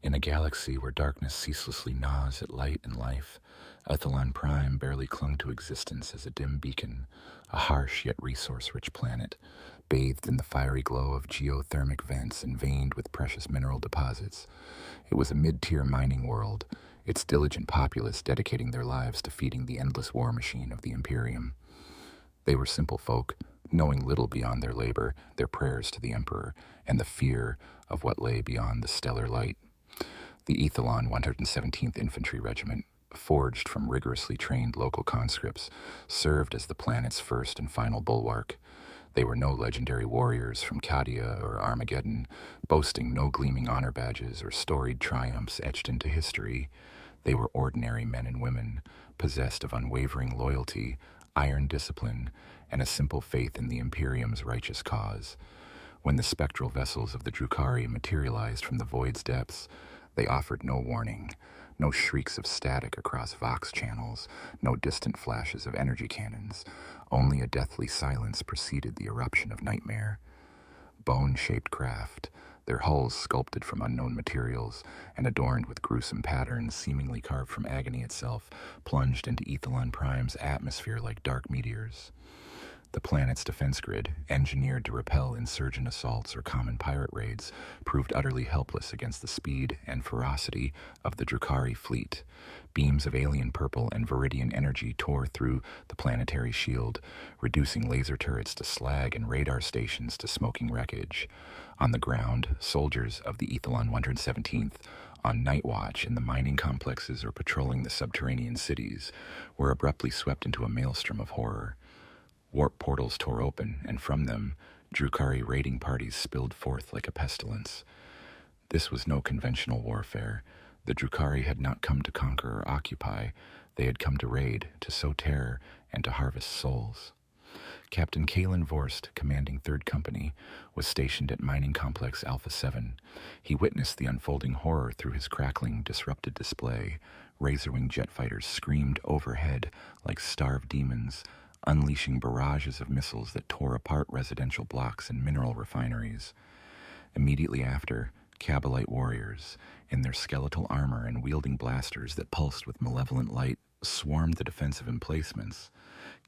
In a galaxy where darkness ceaselessly gnaws at light and life, Ethelon Prime barely clung to existence as a dim beacon, a harsh yet resource-rich planet, bathed in the fiery glow of geothermic vents and veined with precious mineral deposits. It was a mid-tier mining world, its diligent populace dedicating their lives to feeding the endless war machine of the Imperium. They were simple folk, knowing little beyond their labor, their prayers to the Emperor, and the fear of what lay beyond the stellar light. The Ethelon 117th Infantry Regiment, forged from rigorously trained local conscripts, served as the planet's first and final bulwark. They were no legendary warriors from Cadia or Armageddon, boasting no gleaming honor badges or storied triumphs etched into history. They were ordinary men and women, possessed of unwavering loyalty, iron discipline, and a simple faith in the Imperium's righteous cause. When the spectral vessels of the Drukhari materialized from the void's depths, they offered no warning, no shrieks of static across Vox channels, no distant flashes of energy cannons. Only a deathly silence preceded the eruption of nightmare. Bone-shaped craft, their hulls sculpted from unknown materials and adorned with gruesome patterns seemingly carved from agony itself, plunged into Ethelon Prime's atmosphere like dark meteors. The planet's defense grid, engineered to repel insurgent assaults or common pirate raids, proved utterly helpless against the speed and ferocity of the Drukhari fleet. Beams of alien purple and viridian energy tore through the planetary shield, reducing laser turrets to slag and radar stations to smoking wreckage. On the ground, soldiers of the Ethelon 117th, on night watch in the mining complexes or patrolling the subterranean cities, were abruptly swept into a maelstrom of horror. Warp portals tore open, and from them, Drukhari raiding parties spilled forth like a pestilence. This was no conventional warfare. The Drukhari had not come to conquer or occupy. They had come to raid, to sow terror, and to harvest souls. Captain Kalen Vorst, commanding 3rd Company, was stationed at Mining Complex Alpha 7. He witnessed the unfolding horror through his crackling, disrupted display. Razorwing jet fighters screamed overhead like starved demons, unleashing barrages of missiles that tore apart residential blocks and mineral refineries. Immediately after, Cabalite warriors, in their skeletal armor and wielding blasters that pulsed with malevolent light, swarmed the defensive emplacements.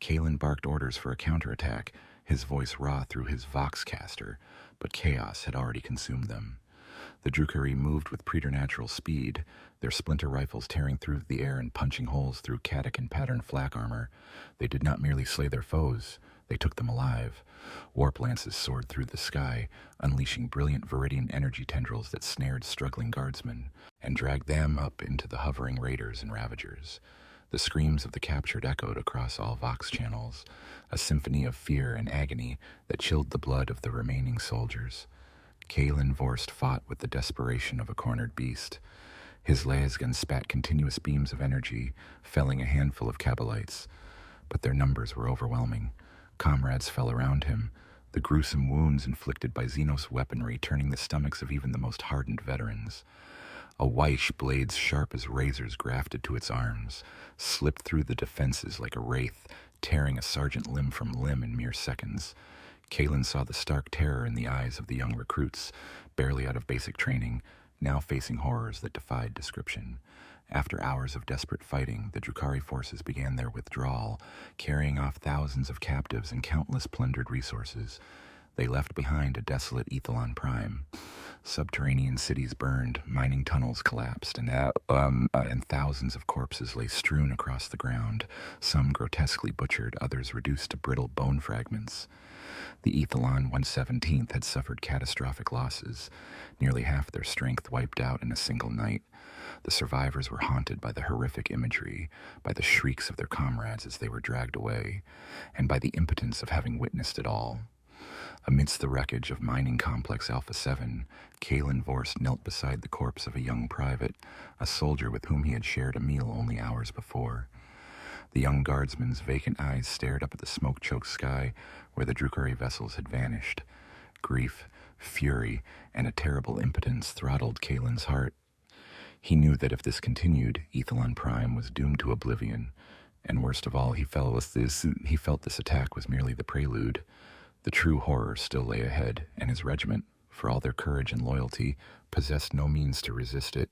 Kalen barked orders for a counterattack, his voice raw through his Voxcaster, but chaos had already consumed them. The Drukhari moved with preternatural speed, their splinter rifles tearing through the air and punching holes through catech pattern flak armor. They did not merely slay their foes, they took them alive. Warp lances soared through the sky, unleashing brilliant viridian energy tendrils that snared struggling guardsmen and dragged them up into the hovering raiders and ravagers. The screams of the captured echoed across all Vox channels, a symphony of fear and agony that chilled the blood of the remaining soldiers. Kalen Vorst fought with the desperation of a cornered beast. His lasgun spat continuous beams of energy, felling a handful of Cabalites. But their numbers were overwhelming. Comrades fell around him, the gruesome wounds inflicted by Xenos weaponry turning the stomachs of even the most hardened veterans. A Weish, blades sharp as razors grafted to its arms, slipped through the defenses like a wraith, tearing a sergeant limb from limb in mere seconds. Kalen saw the stark terror in the eyes of the young recruits, barely out of basic training, now facing horrors that defied description. After hours of desperate fighting, the Drukhari forces began their withdrawal, carrying off thousands of captives and countless plundered resources. They left behind a desolate Ethelon Prime. Subterranean cities burned, mining tunnels collapsed, and thousands of corpses lay strewn across the ground, some grotesquely butchered, others reduced to brittle bone fragments. The Ethelon 117th had suffered catastrophic losses, nearly half their strength wiped out in a single night. The survivors were haunted by the horrific imagery, by the shrieks of their comrades as they were dragged away, and by the impotence of having witnessed it all. Amidst the wreckage of Mining Complex Alpha 7, Kalen Vorst knelt beside the corpse of a young private, a soldier with whom he had shared a meal only hours before. The young guardsman's vacant eyes stared up at the smoke-choked sky where the Drukhari vessels had vanished. Grief, fury, and a terrible impotence throttled Kalen's heart. He knew that if this continued, Ethelon Prime was doomed to oblivion, and worst of all, he felt this attack was merely the prelude. The true horror still lay ahead, and his regiment, for all their courage and loyalty, possessed no means to resist it.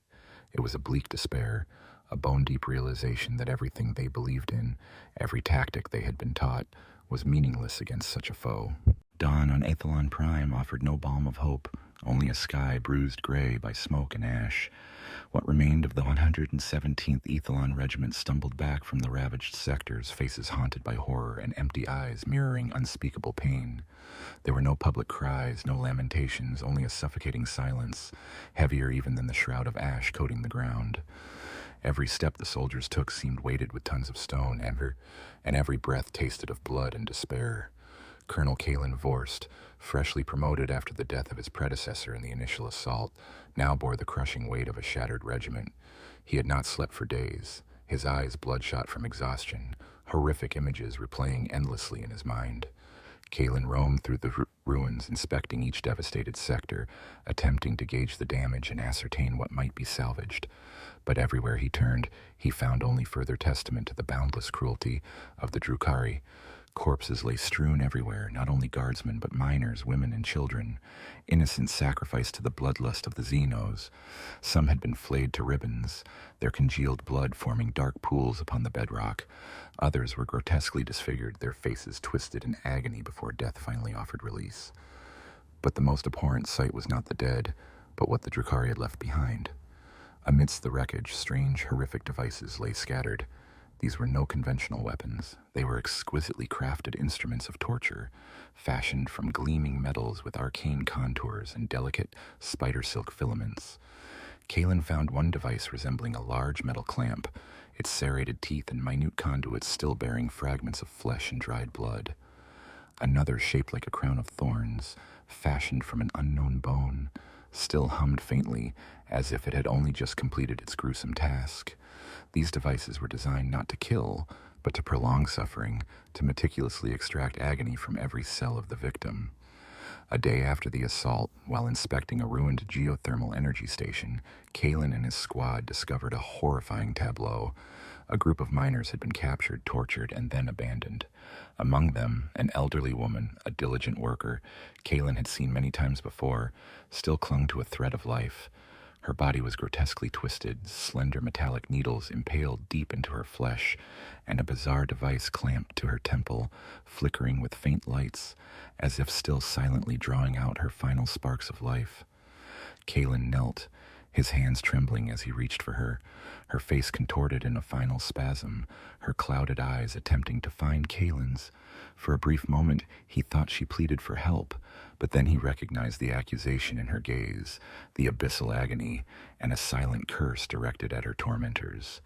It was a bleak despair, a bone-deep realization that everything they believed in, every tactic they had been taught, was meaningless against such a foe. Dawn on Athelon Prime offered no balm of hope, only a sky bruised gray by smoke and ash. What remained of the 117th Athelon Regiment stumbled back from the ravaged sectors, faces haunted by horror and empty eyes mirroring unspeakable pain. There were no public cries, no lamentations, only a suffocating silence, heavier even than the shroud of ash coating the ground. Every step the soldiers took seemed weighted with tons of stone, and every breath tasted of blood and despair. Colonel Kalen Vorst, freshly promoted after the death of his predecessor in the initial assault, now bore the crushing weight of a shattered regiment. He had not slept for days, his eyes bloodshot from exhaustion, horrific images replaying endlessly in his mind. Kalen roamed through the ruins, inspecting each devastated sector, attempting to gauge the damage and ascertain what might be salvaged. But everywhere he turned, he found only further testament to the boundless cruelty of the Drukhari. Corpses lay strewn everywhere, not only guardsmen, but minors, women, and children, innocent sacrificed to the bloodlust of the Xenos. Some had been flayed to ribbons, their congealed blood forming dark pools upon the bedrock. Others were grotesquely disfigured, their faces twisted in agony before death finally offered release. But the most abhorrent sight was not the dead, but what the Drukhari had left behind. Amidst the wreckage, strange, horrific devices lay scattered. These were no conventional weapons. They were exquisitely crafted instruments of torture, fashioned from gleaming metals with arcane contours and delicate spider silk filaments. Kalen found one device resembling a large metal clamp, its serrated teeth and minute conduits still bearing fragments of flesh and dried blood. Another, shaped like a crown of thorns, fashioned from an unknown bone, still hummed faintly, as if it had only just completed its gruesome task. These devices were designed not to kill, but to prolong suffering, to meticulously extract agony from every cell of the victim. A day after the assault, while inspecting a ruined geothermal energy station, Kalen and his squad discovered a horrifying tableau. A group of miners had been captured, tortured, and then abandoned. Among them, an elderly woman, a diligent worker, Kalen had seen many times before, still clung to a thread of life. Her body was grotesquely twisted, slender metallic needles impaled deep into her flesh, and a bizarre device clamped to her temple, flickering with faint lights, as if still silently drawing out her final sparks of life. Kalen knelt, his hands trembling as he reached for her, her face contorted in a final spasm, her clouded eyes attempting to find Kalen's. For a brief moment, he thought she pleaded for help, but then he recognized the accusation in her gaze, the abyssal agony, and a silent curse directed at her tormentors.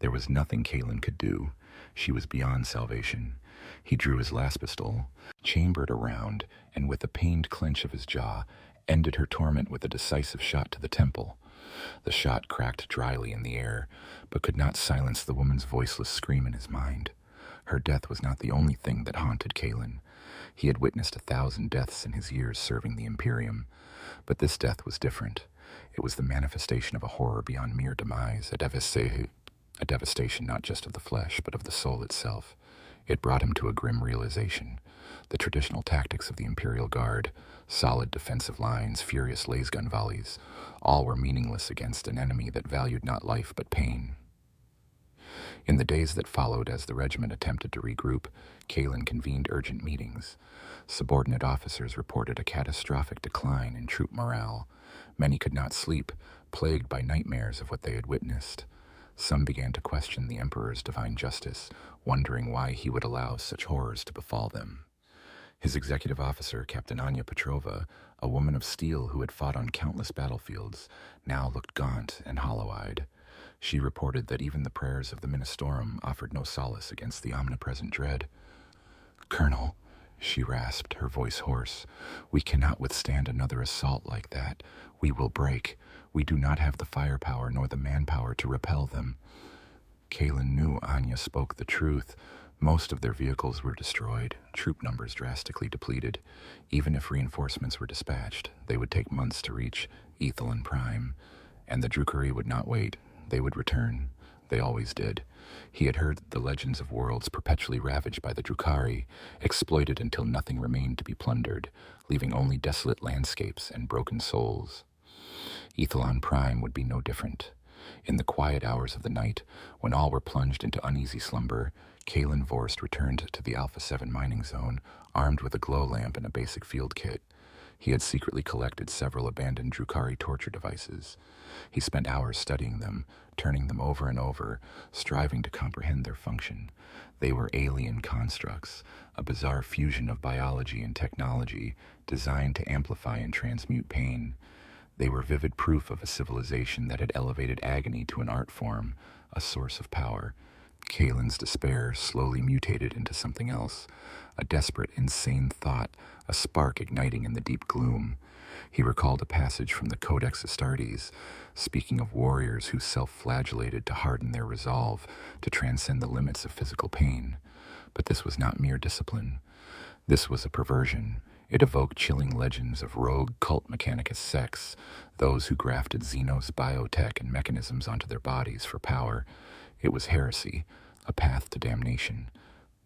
There was nothing Kalen could do. She was beyond salvation. He drew his last pistol, chambered around, and with a pained clench of his jaw, ended her torment with a decisive shot to the temple. The shot cracked dryly in the air, but could not silence the woman's voiceless scream in his mind. Her death was not the only thing that haunted Kalen. He had witnessed 1,000 deaths in his years serving the Imperium, but this death was different. It was the manifestation of a horror beyond mere demise, a devastation not just of the flesh, but of the soul itself. It brought him to a grim realization. The traditional tactics of the Imperial Guard, solid defensive lines, furious lasgun volleys, all were meaningless against an enemy that valued not life but pain. In the days that followed, as the regiment attempted to regroup, Kalen convened urgent meetings. Subordinate officers reported a catastrophic decline in troop morale. Many could not sleep, plagued by nightmares of what they had witnessed. Some began to question the Emperor's divine justice, wondering why he would allow such horrors to befall them. His executive officer, Captain Anya Petrova, a woman of steel who had fought on countless battlefields, now looked gaunt and hollow-eyed. She reported that even the prayers of the Ministorum offered no solace against the omnipresent dread. "Colonel," she rasped, her voice hoarse, "we cannot withstand another assault like that. We will break. We do not have the firepower nor the manpower to repel them." Kalen knew Anya spoke the truth. Most of their vehicles were destroyed, troop numbers drastically depleted. Even if reinforcements were dispatched, they would take months to reach Athelon Prime. And the Drukhari would not wait. They would return. They always did. He had heard the legends of worlds perpetually ravaged by the Drukhari, exploited until nothing remained to be plundered, leaving only desolate landscapes and broken souls. Ethelon Prime would be no different. In the quiet hours of the night, when all were plunged into uneasy slumber, Kalen Vorst returned to the Alpha 7 mining zone, armed with a glow lamp and a basic field kit. He had secretly collected several abandoned Drukhari torture devices. He spent hours studying them, turning them over and over, striving to comprehend their function. They were alien constructs, a bizarre fusion of biology and technology designed to amplify and transmute pain. They were vivid proof of a civilization that had elevated agony to an art form, a source of power. Kalen's despair slowly mutated into something else, a desperate, insane thought, a spark igniting in the deep gloom. He recalled a passage from the Codex Astartes, speaking of warriors who self-flagellated to harden their resolve, to transcend the limits of physical pain. But this was not mere discipline. This was a perversion. It evoked chilling legends of rogue cult mechanicus sects, those who grafted Xenos biotech and mechanisms onto their bodies for power. It was heresy, a path to damnation.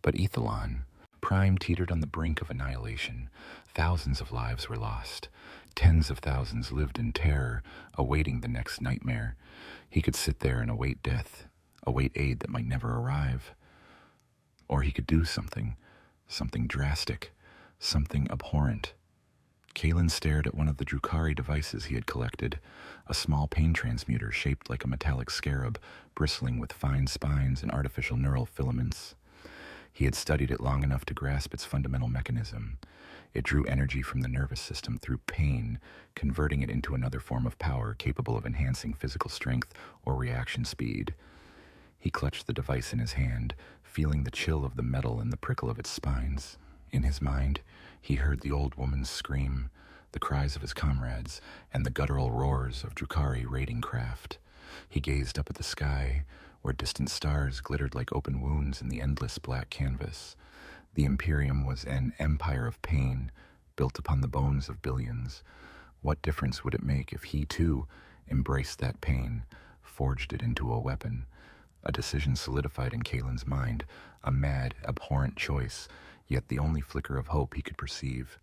But Ethelon Prime teetered on the brink of annihilation. Thousands of lives were lost. Tens of thousands lived in terror, awaiting the next nightmare. He could sit there and await death, await aid that might never arrive. Or he could do something drastic, something abhorrent. Kalen stared at one of the Drukhari devices he had collected, a small pain transmuter shaped like a metallic scarab, bristling with fine spines and artificial neural filaments. He had studied it long enough to grasp its fundamental mechanism. It drew energy from the nervous system through pain, converting it into another form of power capable of enhancing physical strength or reaction speed. He clutched the device in his hand, feeling the chill of the metal and the prickle of its spines. In his mind, he heard the old woman's scream, the cries of his comrades, and the guttural roars of Drukhari raiding craft. He gazed up at the sky, where distant stars glittered like open wounds in the endless black canvas. The Imperium was an empire of pain, built upon the bones of billions. What difference would it make if he, too, embraced that pain, forged it into a weapon? A decision solidified in Kalen's mind, a mad, abhorrent choice, yet the only flicker of hope he could perceive.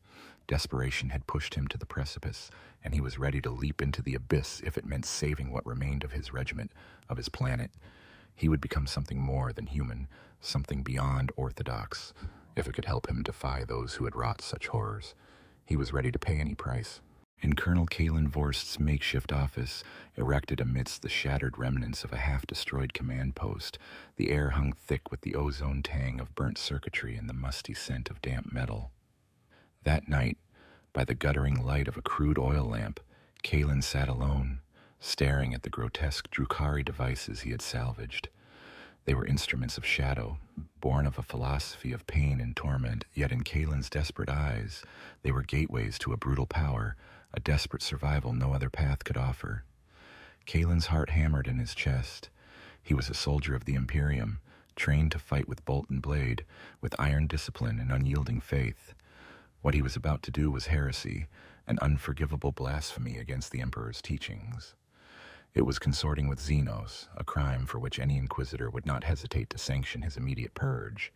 Desperation had pushed him to the precipice, and he was ready to leap into the abyss if it meant saving what remained of his regiment, of his planet. He would become something more than human, something beyond orthodox, if it could help him defy those who had wrought such horrors. He was ready to pay any price. In Colonel Kalen Vorst's makeshift office, erected amidst the shattered remnants of a half-destroyed command post, the air hung thick with the ozone tang of burnt circuitry and the musty scent of damp metal. That night, by the guttering light of a crude oil lamp, Kalen sat alone, staring at the grotesque Drukhari devices he had salvaged. They were instruments of shadow, born of a philosophy of pain and torment, yet in Kalen's desperate eyes, they were gateways to a brutal power, a desperate survival no other path could offer. Kalen's heart hammered in his chest. He was a soldier of the Imperium, trained to fight with bolt and blade, with iron discipline and unyielding faith. What he was about to do was heresy, an unforgivable blasphemy against the Emperor's teachings. It was consorting with Xenos, a crime for which any inquisitor would not hesitate to sanction his immediate purge.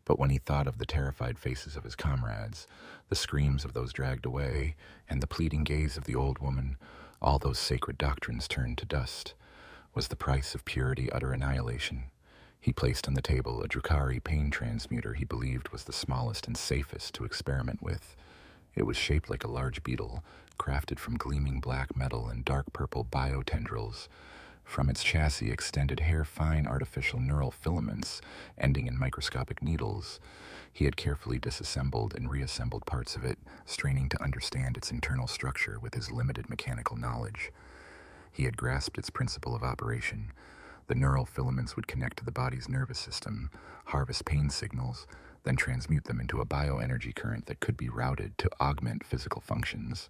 But when he thought of the terrified faces of his comrades, the screams of those dragged away, and the pleading gaze of the old woman, all those sacred doctrines turned to dust. Was the price of purity utter annihilation? He placed on the table a Drukhari pain transmuter he believed was the smallest and safest to experiment with. It was shaped like a large beetle, crafted from gleaming black metal and dark purple biotendrils. From its chassis extended hair-fine artificial neural filaments, ending in microscopic needles. He had carefully disassembled and reassembled parts of it, straining to understand its internal structure with his limited mechanical knowledge. He had grasped its principle of operation. The neural filaments would connect to the body's nervous system, harvest pain signals, then transmute them into a bioenergy current that could be routed to augment physical functions.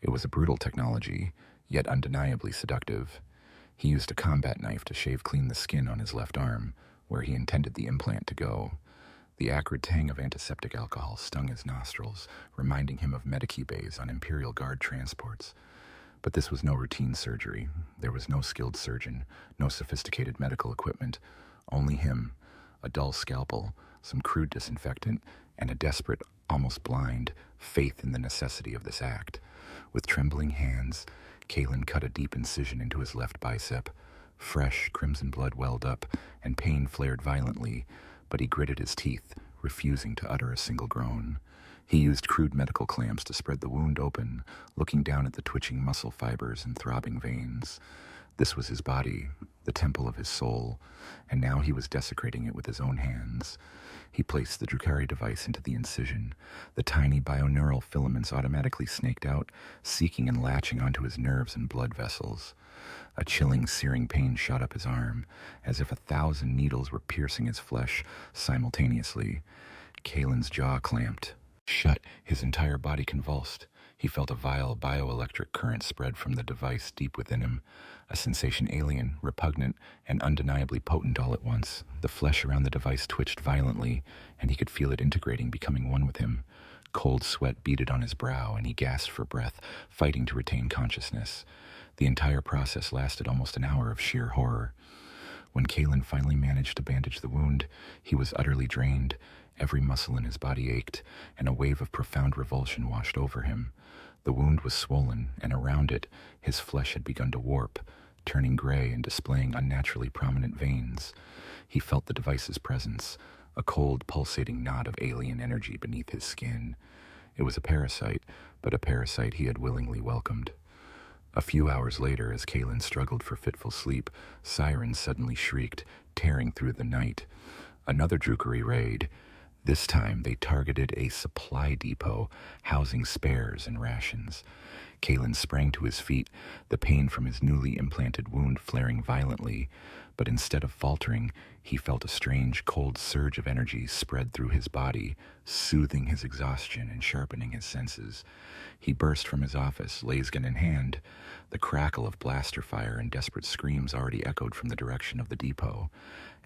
It was a brutal technology, yet undeniably seductive. He used a combat knife to shave clean the skin on his left arm, where he intended the implant to go. The acrid tang of antiseptic alcohol stung his nostrils, reminding him of Medicae bays on Imperial Guard transports. But this was no routine surgery. There was no skilled surgeon, no sophisticated medical equipment. Only him, a dull scalpel, some crude disinfectant, and a desperate, almost blind, faith in the necessity of this act. With trembling hands, Kalen cut a deep incision into his left bicep. Fresh, crimson blood welled up, and pain flared violently, but he gritted his teeth, refusing to utter a single groan. He used crude medical clamps to spread the wound open, looking down at the twitching muscle fibers and throbbing veins. This was his body, the temple of his soul, and now he was desecrating it with his own hands. He placed the Drukhari device into the incision. The tiny bioneural filaments automatically snaked out, seeking and latching onto his nerves and blood vessels. A chilling, searing pain shot up his arm, as if 1,000 needles were piercing his flesh simultaneously. Kalen's jaw clamped shut, his entire body convulsed. He felt a vile bioelectric current spread from the device deep within him, a sensation alien, repugnant, and undeniably potent all at once. The flesh around the device twitched violently, and he could feel it integrating, becoming one with him. Cold sweat beaded on his brow, and he gasped for breath, fighting to retain consciousness. The entire process lasted almost an hour of sheer horror. When Kalen finally managed to bandage the wound, he was utterly drained. Every muscle in his body ached, and a wave of profound revulsion washed over him. The wound was swollen, and around it, his flesh had begun to warp, turning gray and displaying unnaturally prominent veins. He felt the device's presence, a cold, pulsating knot of alien energy beneath his skin. It was a parasite, but a parasite he had willingly welcomed. A few hours later, as Kalen struggled for fitful sleep, sirens suddenly shrieked, tearing through the night. Another Drukhari raid. This time, they targeted a supply depot housing spares and rations. Kalen sprang to his feet, the pain from his newly implanted wound flaring violently, but instead of faltering, he felt a strange, cold surge of energy spread through his body, soothing his exhaustion and sharpening his senses. He burst from his office, lasgun in hand. The crackle of blaster fire and desperate screams already echoed from the direction of the depot.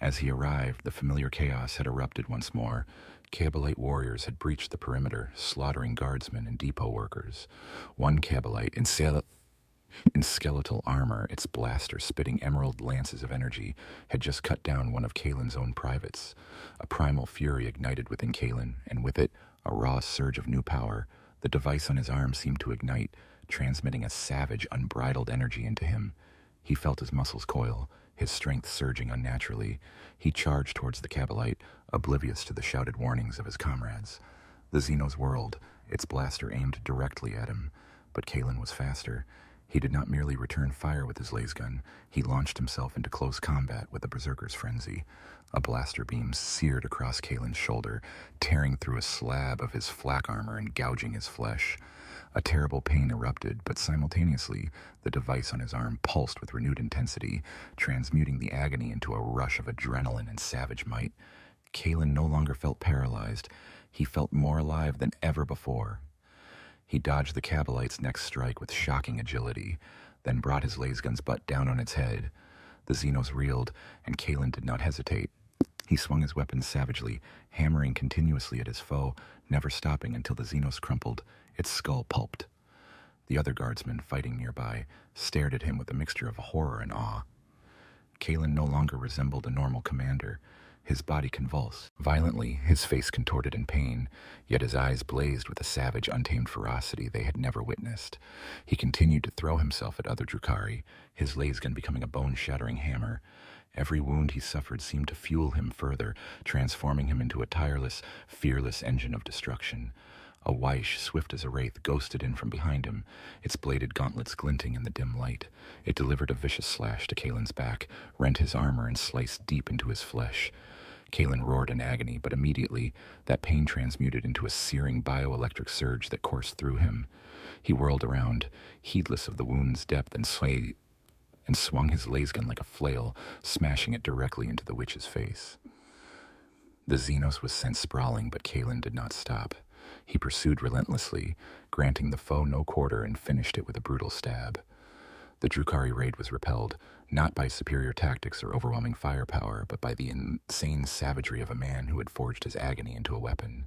As he arrived, the familiar chaos had erupted once more. Kabalite warriors had breached the perimeter, slaughtering guardsmen and depot workers. One Kabalite, in skeletal armor, its blaster spitting emerald lances of energy, had just cut down one of Kalen's own privates. A primal fury ignited within Kalen, and with it, a raw surge of new power. The device on his arm seemed to ignite, transmitting a savage, unbridled energy into him. He felt his muscles coil, his strength surging unnaturally. He charged towards the Kabalite, oblivious to the shouted warnings of his comrades. The Xenos whirled, its blaster aimed directly at him, but Kalen was faster. He did not merely return fire with his lasgun, he launched himself into close combat with a berserker's frenzy. A blaster beam seared across Kalen's shoulder, tearing through a slab of his flak armor and gouging his flesh. A terrible pain erupted, but simultaneously, the device on his arm pulsed with renewed intensity, transmuting the agony into a rush of adrenaline and savage might. Kalen no longer felt paralyzed. He felt more alive than ever before. He dodged the Kabalite's next strike with shocking agility, then brought his lasgun's butt down on its head. The Xenos reeled, and Kalen did not hesitate. He swung his weapon savagely, hammering continuously at his foe, never stopping until the Xenos crumpled, its skull pulped. The other guardsmen, fighting nearby, stared at him with a mixture of horror and awe. Kalen no longer resembled a normal commander. His body convulsed violently, his face contorted in pain, yet his eyes blazed with a savage, untamed ferocity they had never witnessed. He continued to throw himself at other Drukhari, his lasgun becoming a bone-shattering hammer. Every wound he suffered seemed to fuel him further, transforming him into a tireless, fearless engine of destruction. A Weish, swift as a wraith, ghosted in from behind him, its bladed gauntlets glinting in the dim light. It delivered a vicious slash to Kalen's back, rent his armor, and sliced deep into his flesh. Kalen roared in agony, but immediately, that pain transmuted into a searing bioelectric surge that coursed through him. He whirled around, heedless of the wound's depth, and swung his lasgun like a flail, smashing it directly into the witch's face. The Xenos was sent sprawling, but Kalen did not stop. He pursued relentlessly, granting the foe no quarter, and finished it with a brutal stab. The Drukhari raid was repelled, not by superior tactics or overwhelming firepower, but by the insane savagery of a man who had forged his agony into a weapon.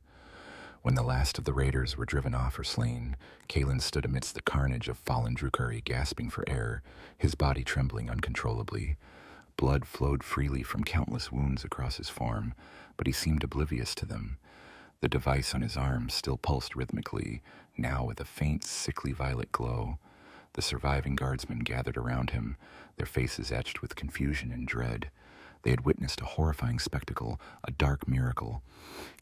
When the last of the raiders were driven off or slain, Kalen stood amidst the carnage of fallen Drukari, gasping for air, his body trembling uncontrollably. Blood flowed freely from countless wounds across his form, but he seemed oblivious to them. The device on his arm still pulsed rhythmically, now with a faint, sickly violet glow. The surviving guardsmen gathered around him, their faces etched with confusion and dread. They had witnessed a horrifying spectacle, a dark miracle.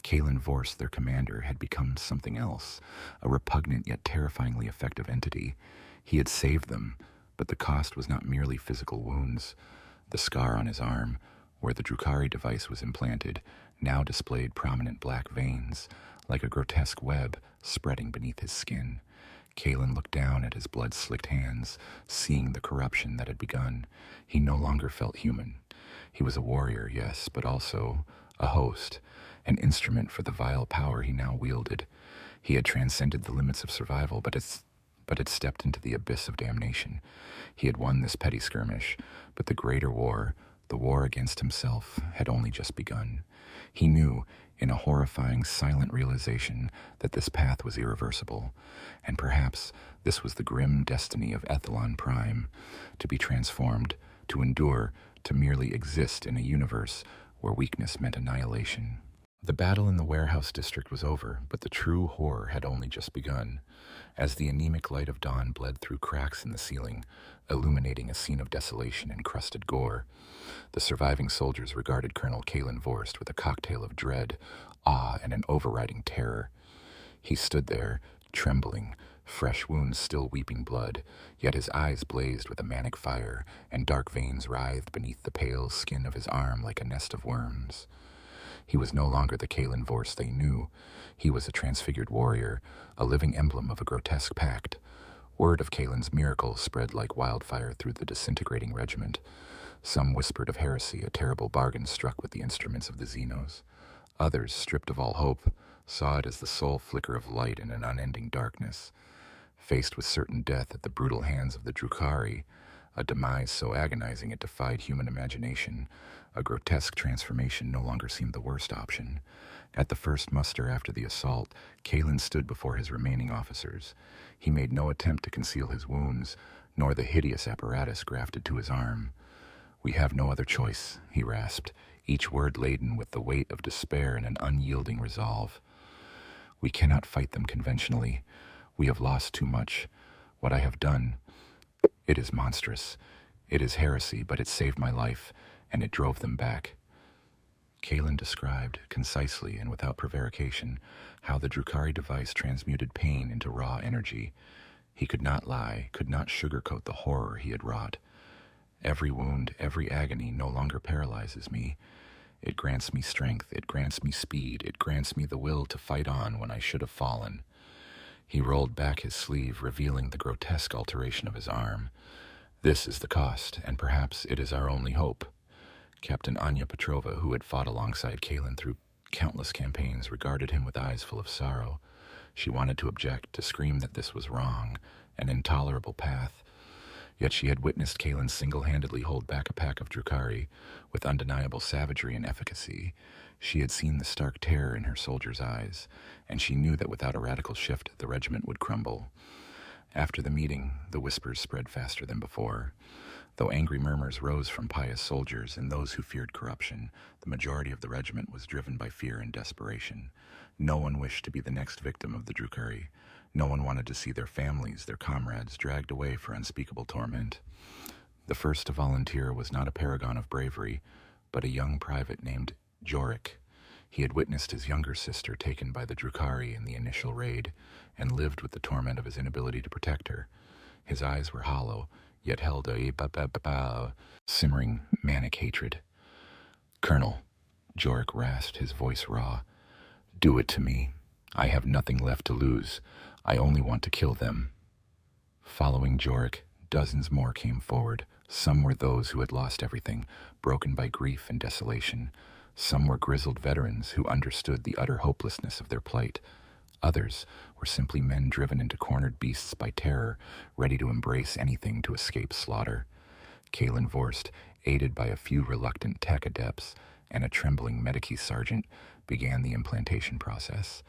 Kalen Vorst, their commander, had become something else, a repugnant yet terrifyingly effective entity. He had saved them, but the cost was not merely physical wounds. The scar on his arm, where the Drukari device was implanted, now displayed prominent black veins, like a grotesque web spreading beneath his skin. Kalen looked down at his blood-slicked hands, seeing the corruption that had begun. He no longer felt human. He was a warrior, yes, but also a host, an instrument for the vile power he now wielded. He had transcended the limits of survival, but had stepped into the abyss of damnation. He had won this petty skirmish, but the greater war, the war against himself, had only just begun. He knew, in a horrifying, silent realization, that this path was irreversible, and perhaps this was the grim destiny of Ethelon Prime, to be transformed, to endure, to merely exist in a universe where weakness meant annihilation. The battle in the warehouse district was over, but the true horror had only just begun. As the anemic light of dawn bled through cracks in the ceiling, illuminating a scene of desolation and crusted gore, the surviving soldiers regarded Colonel Kalen Vorst with a cocktail of dread, awe, and an overriding terror. He stood there, trembling, fresh wounds still weeping blood, yet his eyes blazed with a manic fire, and dark veins writhed beneath the pale skin of his arm like a nest of worms. He was no longer the Kalen Vorst they knew. He was a transfigured warrior, a living emblem of a grotesque pact. Word of Kalen's miracle spread like wildfire through the disintegrating regiment. Some whispered of heresy, a terrible bargain struck with the instruments of the Xenos. Others, stripped of all hope, saw it as the sole flicker of light in an unending darkness. Faced with certain death at the brutal hands of the Drukari, a demise so agonizing it defied human imagination, a grotesque transformation no longer seemed the worst option. At the first muster after the assault, Kalen stood before his remaining officers. He made no attempt to conceal his wounds, nor the hideous apparatus grafted to his arm. "We have no other choice," he rasped, each word laden with the weight of despair and an unyielding resolve. "We cannot fight them conventionally. We have lost too much. What I have done, it is monstrous. It is heresy, but it saved my life, and it drove them back." Kalen described, concisely and without prevarication, how the Drukari device transmuted pain into raw energy. He could not lie, could not sugarcoat the horror he had wrought. "Every wound, every agony no longer paralyzes me. It grants me strength, it grants me speed, it grants me the will to fight on when I should have fallen." He rolled back his sleeve, revealing the grotesque alteration of his arm. "This is the cost, and perhaps it is our only hope." Captain Anya Petrova, who had fought alongside Kalen through countless campaigns, regarded him with eyes full of sorrow. She wanted to object, to scream that this was wrong, an intolerable path. Yet she had witnessed Kalen single-handedly hold back a pack of Drukari with undeniable savagery and efficacy. She had seen the stark terror in her soldiers' eyes, and she knew that without a radical shift, the regiment would crumble. After the meeting, the whispers spread faster than before. Though angry murmurs rose from pious soldiers and those who feared corruption, the majority of the regiment was driven by fear and desperation. No one wished to be the next victim of the Drukari. No one wanted to see their families, their comrades, dragged away for unspeakable torment. The first to volunteer was not a paragon of bravery, but a young private named Jorik. He had witnessed his younger sister taken by the Drukari in the initial raid, and lived with the torment of his inability to protect her. His eyes were hollow, yet held a simmering, manic hatred. "Colonel," Jorik rasped, his voice raw, "do it to me. I have nothing left to lose. I only want to kill them." Following Jorik, dozens more came forward. Some were those who had lost everything, broken by grief and desolation. Some were grizzled veterans who understood the utter hopelessness of their plight. Others were simply men driven into cornered beasts by terror, ready to embrace anything to escape slaughter. Kalen Vorst, aided by a few reluctant tech adepts and a trembling Medici sergeant, began the implantation process.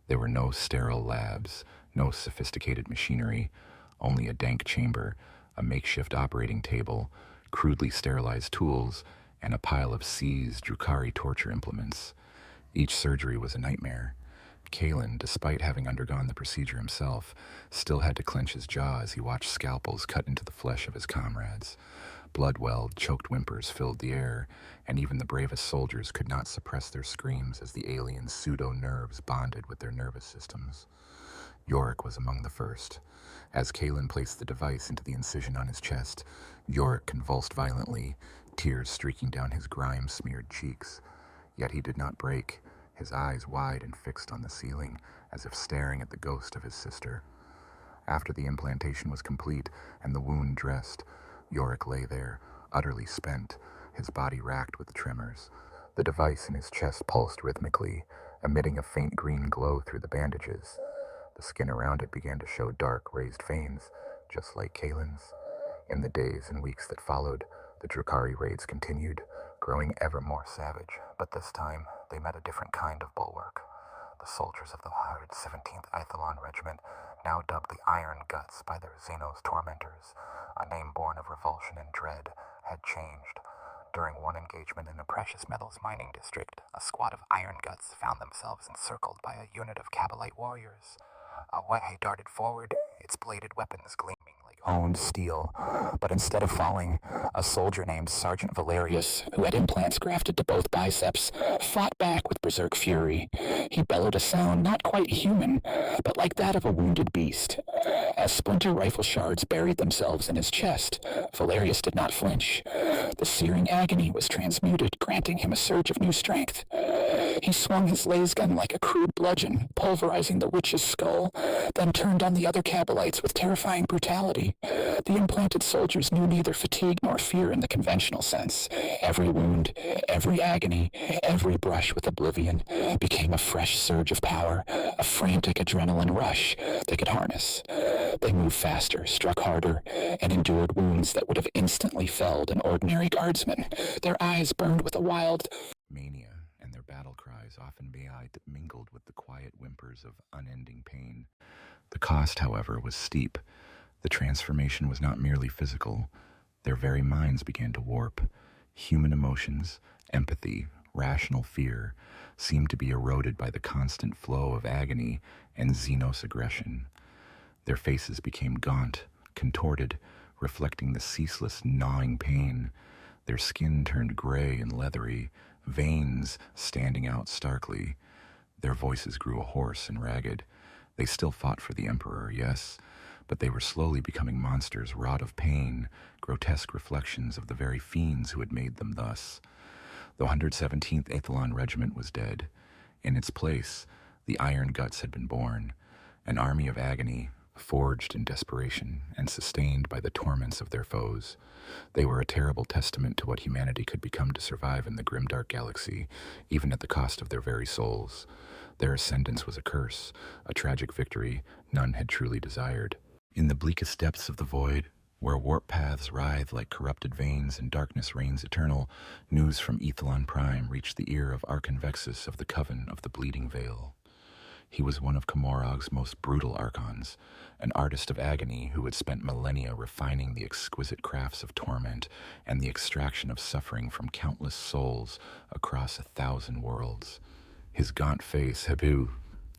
There were no sterile labs, no sophisticated machinery, only a dank chamber, a makeshift operating table, crudely sterilized tools, and a pile of seized Drukhari torture implements. Each surgery was a nightmare. Kalen, despite having undergone the procedure himself, still had to clench his jaw as he watched scalpels cut into the flesh of his comrades. Blood-welled, choked whimpers filled the air, and even the bravest soldiers could not suppress their screams as the alien pseudo-nerves bonded with their nervous systems. Yorick was among the first. As Kalen placed the device into the incision on his chest, Yorick convulsed violently, tears streaking down his grime-smeared cheeks. Yet he did not break, his eyes wide and fixed on the ceiling, as if staring at the ghost of his sister. After the implantation was complete and the wound dressed, Yorick lay there, utterly spent, his body racked with tremors. The device in his chest pulsed rhythmically, emitting a faint green glow through the bandages. The skin around it began to show dark, raised veins, just like Kalen's. In the days and weeks that followed, the Drukhari raids continued, growing ever more savage, but this time they met a different kind of bulwark. The soldiers of the 117th Ithilon Regiment, now dubbed the Iron Guts by their Xenos tormentors, a name born of revulsion and dread, had changed. During one engagement in a precious metals mining district, a squad of Iron Guts found themselves encircled by a unit of Kabalite warriors. Away darted forward, its bladed weapons gleaming like honed steel. But instead of falling, a soldier named Sergeant Valerius, who had implants grafted to both biceps, fought back with berserk fury. He bellowed a sound not quite human, but like that of a wounded beast. As splinter rifle shards buried themselves in his chest, Valerius did not flinch. The searing agony was transmuted, granting him a surge of new strength. He swung his laser gun like a crude bludgeon, pulverizing the witch's skull, then turned on the other Kabalites with terrifying brutality. The implanted soldiers knew neither fatigue nor fear in the conventional sense. Every wound, every agony, every brush with oblivion became a fresh surge of power, a frantic adrenaline rush they could harness. They moved faster, struck harder, and endured wounds that would have instantly felled an ordinary guardsman. Their eyes burned with a wild mania, and their battle cries often mingled with the quiet whimpers of unending pain. The cost, however, was steep. The transformation was not merely physical. Their very minds began to warp. Human emotions, empathy, rational fear seemed to be eroded by the constant flow of agony and Xenos aggression. Their faces became gaunt, contorted, reflecting the ceaseless gnawing pain. Their skin turned gray and leathery, veins standing out starkly. Their voices grew hoarse and ragged. They still fought for the Emperor, yes, but they were slowly becoming monsters wrought of pain, grotesque reflections of the very fiends who had made them thus. The 117th Ithilon Regiment was dead. In its place, the Iron Guts had been born, an army of agony, forged in desperation and sustained by the torments of their foes. They were a terrible testament to what humanity could become to survive in the grimdark galaxy, even at the cost of their very souls. Their ascendance was a curse, a tragic victory none had truly desired. In the bleakest depths of the void, where warp paths writhe like corrupted veins and darkness reigns eternal, news from Ithilon Prime reached the ear of Archonvexus of the Coven of the Bleeding Veil. He was one of Komorog's most brutal archons, an artist of agony who had spent millennia refining the exquisite crafts of torment and the extraction of suffering from countless souls across 1,000 worlds. His gaunt face,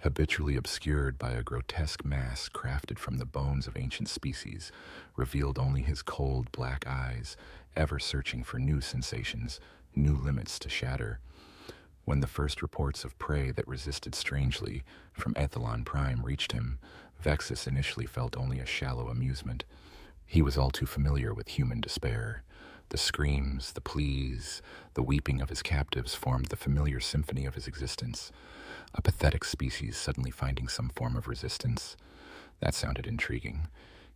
habitually obscured by a grotesque mask crafted from the bones of ancient species, revealed only his cold black eyes, ever searching for new sensations, new limits to shatter. When the first reports of prey that resisted strangely from Ithilon Prime reached him, Vexus initially felt only a shallow amusement. He was all too familiar with human despair. The screams, the pleas, the weeping of his captives formed the familiar symphony of his existence. A pathetic species suddenly finding some form of resistance. That sounded intriguing.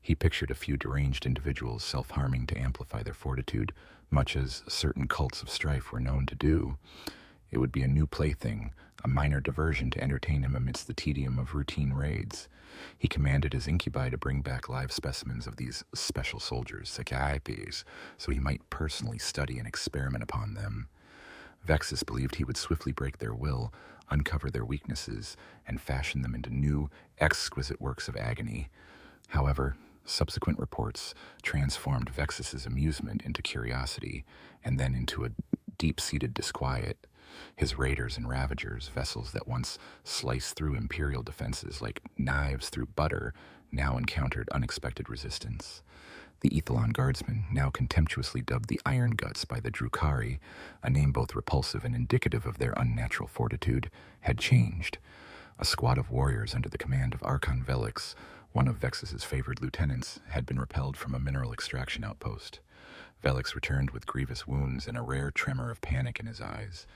He pictured a few deranged individuals self-harming to amplify their fortitude, much as certain cults of strife were known to do. It would be a new plaything, a minor diversion to entertain him amidst the tedium of routine raids. He commanded his incubi to bring back live specimens of these special soldiers, Psychiapes, so he might personally study and experiment upon them. Vexus believed he would swiftly break their will, uncover their weaknesses, and fashion them into new, exquisite works of agony. However, subsequent reports transformed Vexus's amusement into curiosity, and then into a deep-seated disquiet. His raiders and ravagers, vessels that once sliced through imperial defenses like knives through butter, now encountered unexpected resistance. The Ethelon guardsmen, now contemptuously dubbed the Iron Guts by the Drukhari, a name both repulsive and indicative of their unnatural fortitude, had changed. A squad of warriors under the command of Archon Velix, one of Vexus's favored lieutenants, had been repelled from a mineral extraction outpost. Velix returned with grievous wounds and a rare tremor of panic in his eyes.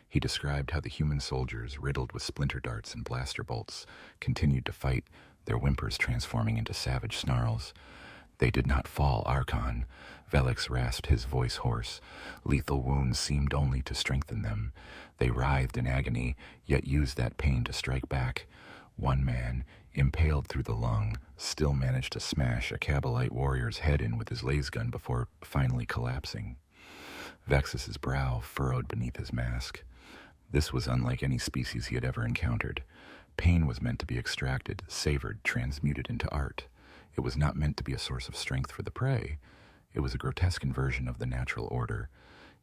He described how the human soldiers, riddled with splinter darts and blaster bolts, continued to fight, their whimpers transforming into savage snarls. They did not fall, Archon. Velix rasped, his voice hoarse. Lethal wounds seemed only to strengthen them. They writhed in agony, yet used that pain to strike back. One man, impaled through the lung, still managed to smash a Cabalite warrior's head in with his laser gun before finally collapsing. Vexus's brow furrowed beneath his mask. This was unlike any species he had ever encountered. Pain was meant to be extracted, savored, transmuted into art. It was not meant to be a source of strength for the prey. It was a grotesque inversion of the natural order.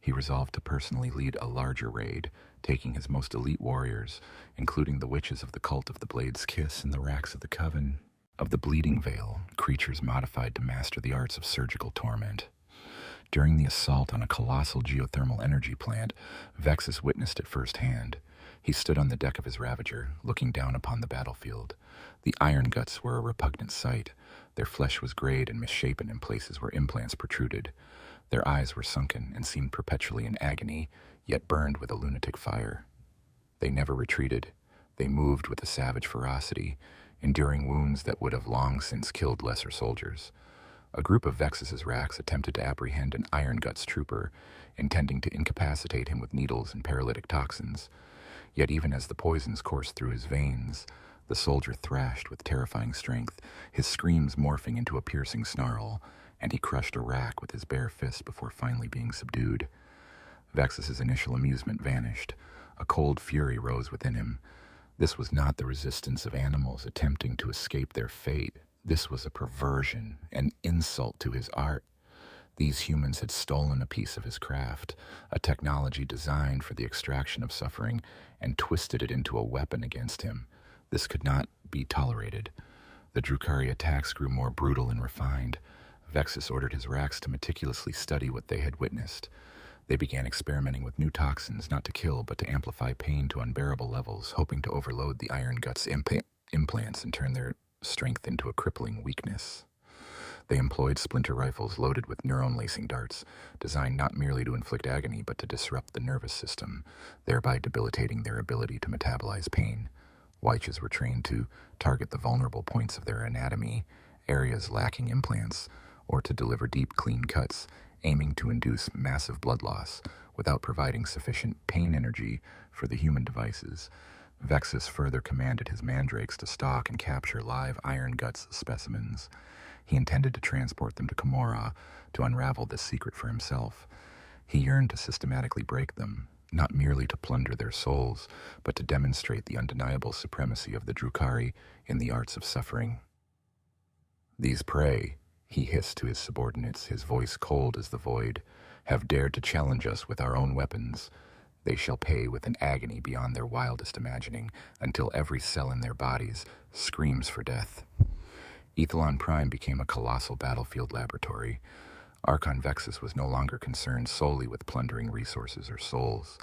He resolved to personally lead a larger raid, taking his most elite warriors, including the witches of the cult of the Blade's Kiss and the racks of the Coven of the Bleeding Veil, creatures modified to master the arts of surgical torment. During the assault on a colossal geothermal energy plant, Vexus witnessed it firsthand. He stood on the deck of his Ravager, looking down upon the battlefield. The Iron Guts were a repugnant sight. Their flesh was grayed and misshapen in places where implants protruded. Their eyes were sunken and seemed perpetually in agony, yet burned with a lunatic fire. They never retreated. They moved with a savage ferocity, enduring wounds that would have long since killed lesser soldiers. A group of Vexus's racks attempted to apprehend an Iron Guts trooper, intending to incapacitate him with needles and paralytic toxins. Yet even as the poisons coursed through his veins, the soldier thrashed with terrifying strength, his screams morphing into a piercing snarl, and he crushed a rack with his bare fist before finally being subdued. Vexus's initial amusement vanished. A cold fury rose within him. This was not the resistance of animals attempting to escape their fate. This was a perversion, an insult to his art. These humans had stolen a piece of his craft, a technology designed for the extraction of suffering, and twisted it into a weapon against him. This could not be tolerated. The Drukhari attacks grew more brutal and refined. Vexus ordered his racks to meticulously study what they had witnessed. They began experimenting with new toxins, not to kill, but to amplify pain to unbearable levels, hoping to overload the Iron Guts implants and turn their strength into a crippling weakness. They employed splinter rifles loaded with neuron-lacing darts, designed not merely to inflict agony, but to disrupt the nervous system, thereby debilitating their ability to metabolize pain. Wyches were trained to target the vulnerable points of their anatomy, areas lacking implants, or to deliver deep, clean cuts, aiming to induce massive blood loss without providing sufficient pain energy for the human devices. Vexus further commanded his mandrakes to stalk and capture live Iron Guts specimens. He intended to transport them to Camorra to unravel this secret for himself. He yearned to systematically break them, not merely to plunder their souls, but to demonstrate the undeniable supremacy of the Drukhari in the arts of suffering. "These prey," he hissed to his subordinates, his voice cold as the void, "have dared to challenge us with our own weapons. They shall pay with an agony beyond their wildest imagining, until every cell in their bodies screams for death." Ethelon Prime became a colossal battlefield laboratory. Archon Vexus was no longer concerned solely with plundering resources or souls.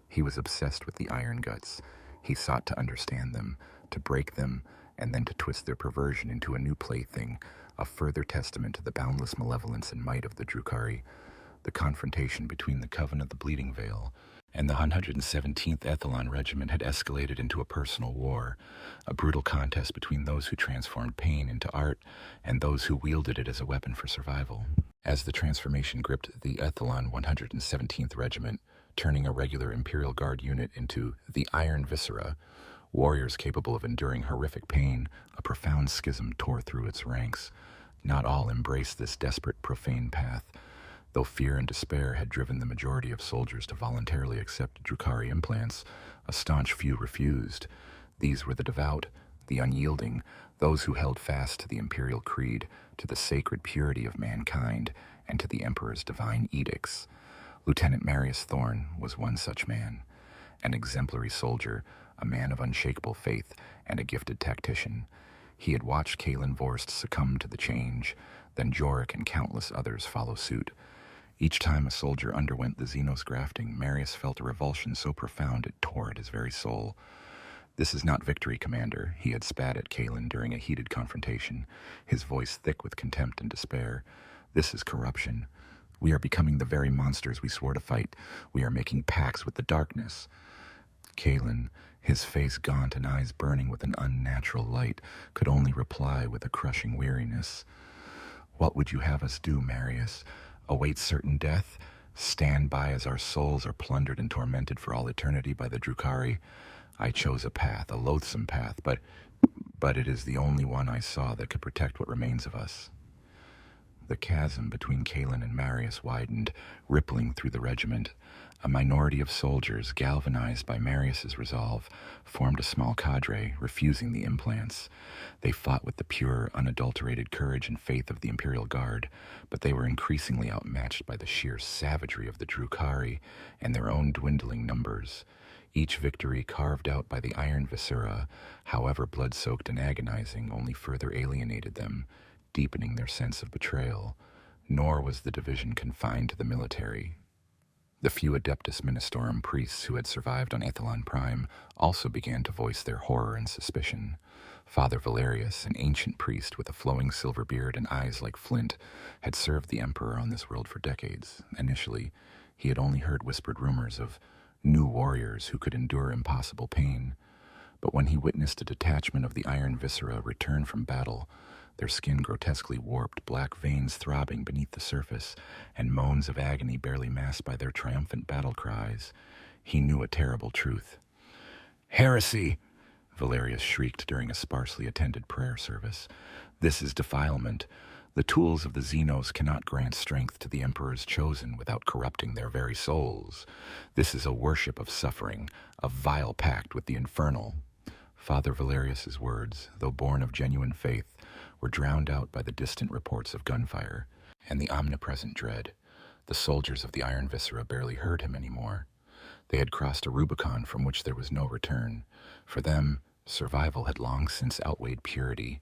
He was obsessed with the Iron Guts. He sought to understand them, to break them, and then to twist their perversion into a new plaything, a further testament to the boundless malevolence and might of the Drukhari. The confrontation between the Coven of the Bleeding Veil and the 117th Ethelon Regiment had escalated into a personal war, a brutal contest between those who transformed pain into art and those who wielded it as a weapon for survival. As the transformation gripped the Ethelon 117th Regiment, turning a regular Imperial Guard unit into the Iron Viscera, warriors capable of enduring horrific pain, a profound schism tore through its ranks. Not all embraced this desperate, profane path. Though fear and despair had driven the majority of soldiers to voluntarily accept Drukhari implants, a staunch few refused. These were the devout, the unyielding, those who held fast to the imperial creed, to the sacred purity of mankind, and to the emperor's divine edicts. Lieutenant Marius Thorn was one such man, an exemplary soldier, a man of unshakable faith, and a gifted tactician. He had watched Kalen Vorst succumb to the change, then Jorik and countless others follow suit. Each time a soldier underwent the Xenos grafting, Marius felt a revulsion so profound it tore at his very soul. "This is not victory, Commander," he had spat at Kalen during a heated confrontation, his voice thick with contempt and despair. "This is corruption. We are becoming the very monsters we swore to fight. We are making pacts with the darkness." Kalen, his face gaunt and eyes burning with an unnatural light, could only reply with a crushing weariness. "What would you have us do, Marius? Await certain death? Stand by as our souls are plundered and tormented for all eternity by the Drukhari? I chose a path, a loathsome path, but it is the only one I saw that could protect what remains of us." The chasm between Kalen and Marius widened, rippling through the regiment. A minority of soldiers, galvanized by Marius's resolve, formed a small cadre, refusing the implants. They fought with the pure, unadulterated courage and faith of the Imperial Guard, but they were increasingly outmatched by the sheer savagery of the Drukhari and their own dwindling numbers. Each victory carved out by the iron viscera, however blood-soaked and agonizing, only further alienated them, deepening their sense of betrayal. Nor was the division confined to the military. The few Adeptus Ministorum priests who had survived on Athlon Prime also began to voice their horror and suspicion. Father Valerius, an ancient priest with a flowing silver beard and eyes like flint, had served the Emperor on this world for decades. Initially, he had only heard whispered rumors of new warriors who could endure impossible pain. But when he witnessed a detachment of the iron viscera return from battle, their skin grotesquely warped, black veins throbbing beneath the surface, and moans of agony barely masked by their triumphant battle cries, he knew a terrible truth. "Heresy!" Valerius shrieked during a sparsely attended prayer service. "This is defilement. The tools of the Xenos cannot grant strength to the Emperor's chosen without corrupting their very souls. This is a worship of suffering, a vile pact with the infernal." Father Valerius's words, though born of genuine faith, were drowned out by the distant reports of gunfire and the omnipresent dread. The soldiers of the Iron Viscera barely heard him anymore. They had crossed a Rubicon from which there was no return. For them, survival had long since outweighed purity.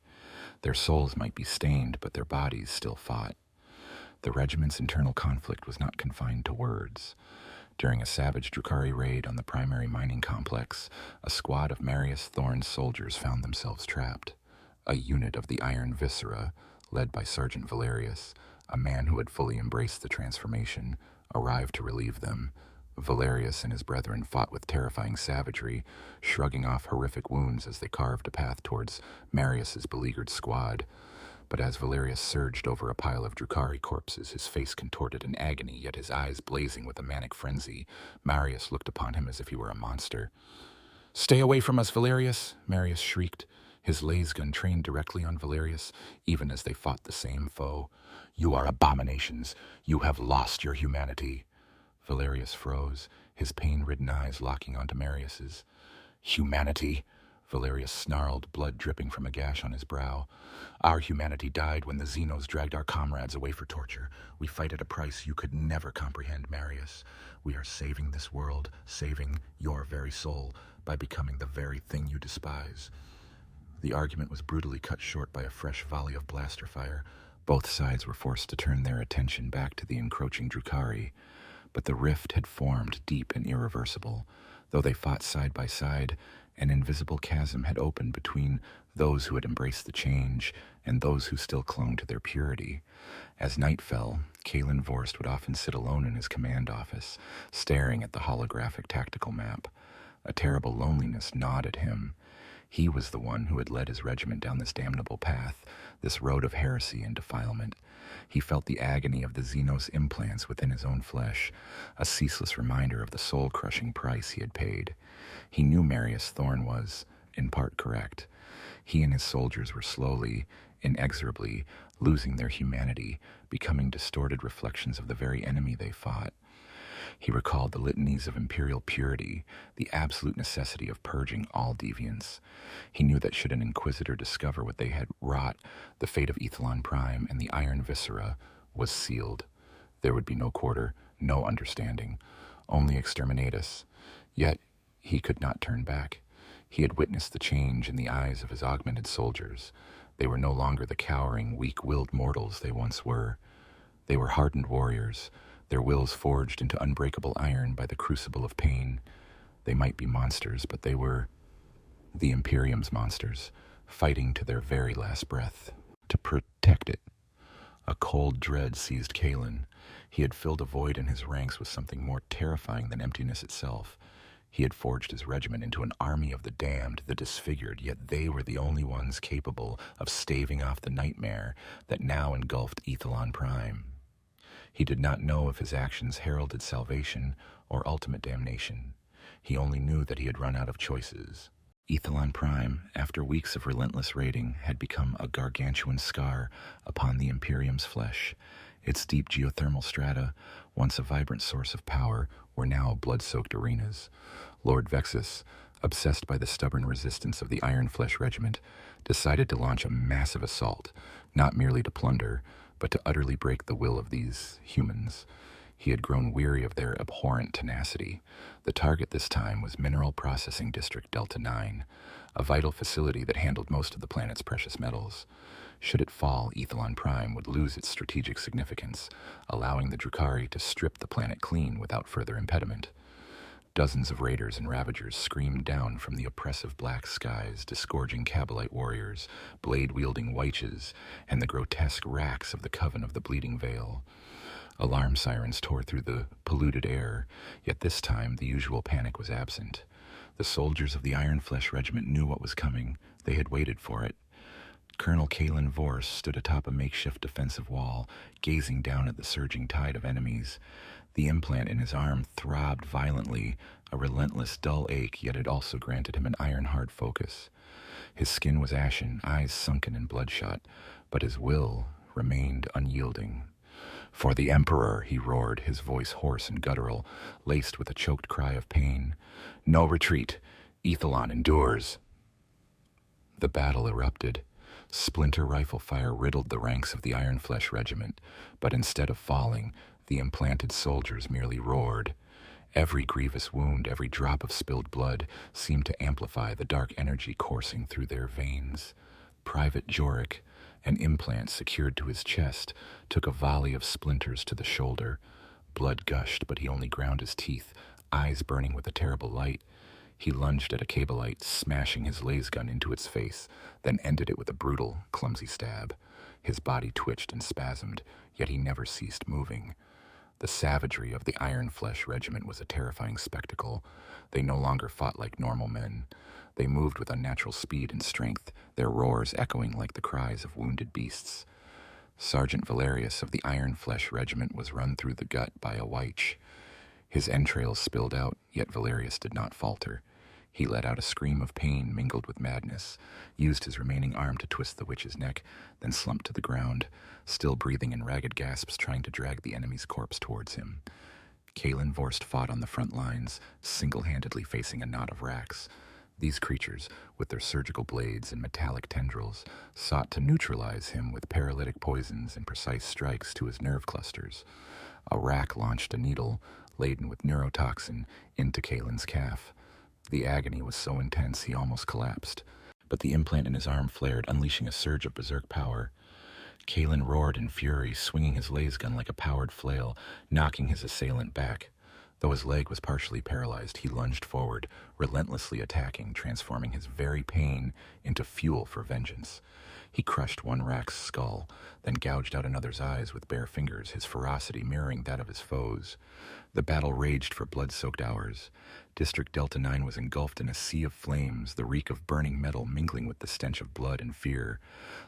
Their souls might be stained, but their bodies still fought. The regiment's internal conflict was not confined to words. During a savage Drukhari raid on the primary mining complex, a squad of Marius Thorn's soldiers found themselves trapped. A unit of the Iron Viscera, led by Sergeant Valerius, a man who had fully embraced the transformation, arrived to relieve them. Valerius and his brethren fought with terrifying savagery, shrugging off horrific wounds as they carved a path towards Marius's beleaguered squad. But as Valerius surged over a pile of Drukhari corpses, his face contorted in agony, yet his eyes blazing with a manic frenzy, Marius looked upon him as if he were a monster. "Stay away from us, Valerius!" Marius shrieked, his laser gun trained directly on Valerius, even as they fought the same foe. "You are abominations. You have lost your humanity." Valerius froze, his pain-ridden eyes locking onto Marius's. "Humanity?" Valerius snarled, blood dripping from a gash on his brow. "Our humanity died when the Xenos dragged our comrades away for torture. We fight at a price you could never comprehend, Marius. We are saving this world, saving your very soul, by becoming the very thing you despise." The argument was brutally cut short by a fresh volley of blaster fire. Both sides were forced to turn their attention back to the encroaching Drukhari. But the rift had formed deep and irreversible. Though they fought side by side, an invisible chasm had opened between those who had embraced the change and those who still clung to their purity. As night fell, Kalen Vorst would often sit alone in his command office, staring at the holographic tactical map. A terrible loneliness gnawed at him. He was the one who had led his regiment down this damnable path, this road of heresy and defilement. He felt the agony of the Xenos implants within his own flesh, a ceaseless reminder of the soul-crushing price he had paid. He knew Marius Thorn was, in part, correct. He and his soldiers were slowly, inexorably losing their humanity, becoming distorted reflections of the very enemy they fought. He recalled the litanies of imperial purity, the absolute necessity of purging all deviance. He knew that should an inquisitor discover what they had wrought, the fate of Ethelon Prime and the Iron Viscera was sealed. There would be no quarter, no understanding, only exterminatus. Yet he could not turn back. He had witnessed the change in the eyes of his augmented soldiers. They were no longer the cowering, weak-willed mortals they once were. They were hardened warriors, their wills forged into unbreakable iron by the crucible of pain. They might be monsters, but they were the Imperium's monsters, fighting to their very last breath to protect it. A cold dread seized Kalen. He had filled a void in his ranks with something more terrifying than emptiness itself. He had forged his regiment into an army of the damned, the disfigured, yet they were the only ones capable of staving off the nightmare that now engulfed Ethelon Prime. He did not know if his actions heralded salvation or ultimate damnation. He only knew that he had run out of choices. Ethelon Prime, after weeks of relentless raiding, had become a gargantuan scar upon the Imperium's flesh. Its deep geothermal strata, once a vibrant source of power, were now blood-soaked arenas. Lord Vexus, obsessed by the stubborn resistance of the Iron Flesh Regiment, decided to launch a massive assault, not merely to plunder, but to utterly break the will of these humans. He had grown weary of their abhorrent tenacity. The target this time was Mineral Processing District Delta 9, a vital facility that handled most of the planet's precious metals. Should it fall, Ethelon Prime would lose its strategic significance, allowing the Drukhari to strip the planet clean without further impediment. Dozens of raiders and ravagers screamed down from the oppressive black skies, disgorging Kabalite warriors, blade-wielding Wyches, and the grotesque racks of the Coven of the Bleeding Veil. Alarm sirens tore through the polluted air, yet this time the usual panic was absent. The soldiers of the Iron Flesh Regiment knew what was coming. They had waited for it. Colonel Kalen Vorse stood atop a makeshift defensive wall, gazing down at the surging tide of enemies. The implant in his arm throbbed violently, a relentless dull ache, yet it also granted him an iron-hard focus. His skin was ashen, eyes sunken and bloodshot, but his will remained unyielding. "For the Emperor," he roared, his voice hoarse and guttural, laced with a choked cry of pain. "No retreat. Ethelon endures." The battle erupted. Splinter rifle fire riddled the ranks of the Iron Flesh Regiment, but instead of falling, the implanted soldiers merely roared. Every grievous wound, every drop of spilled blood seemed to amplify the dark energy coursing through their veins. Private Jorik, an implant secured to his chest, took a volley of splinters to the shoulder. Blood gushed, but he only ground his teeth, eyes burning with a terrible light. He lunged at a Kabalite, smashing his laser gun into its face, then ended it with a brutal, clumsy stab. His body twitched and spasmed, yet he never ceased moving. The savagery of the Iron Flesh Regiment was a terrifying spectacle. They no longer fought like normal men. They moved with unnatural speed and strength, their roars echoing like the cries of wounded beasts. Sergeant Valerius of the Iron Flesh Regiment was run through the gut by a Wyche. His entrails spilled out, yet Valerius did not falter. He let out a scream of pain mingled with madness, used his remaining arm to twist the witch's neck, then slumped to the ground, still breathing in ragged gasps, trying to drag the enemy's corpse towards him. Kalen Vorst fought on the front lines, single-handedly facing a knot of racks. These creatures, with their surgical blades and metallic tendrils, sought to neutralize him with paralytic poisons and precise strikes to his nerve clusters. A rack launched a needle, laden with neurotoxin, into Kalen's calf. The agony was so intense he almost collapsed, but the implant in his arm flared, unleashing a surge of berserk power. Kalen roared in fury, swinging his laser gun like a powered flail, knocking his assailant back. Though his leg was partially paralyzed, he lunged forward, relentlessly attacking, transforming his very pain into fuel for vengeance. He crushed one rack's skull, then gouged out another's eyes with bare fingers, his ferocity mirroring that of his foes. The battle raged for blood-soaked hours. District Delta 9 was engulfed in a sea of flames, the reek of burning metal mingling with the stench of blood and fear.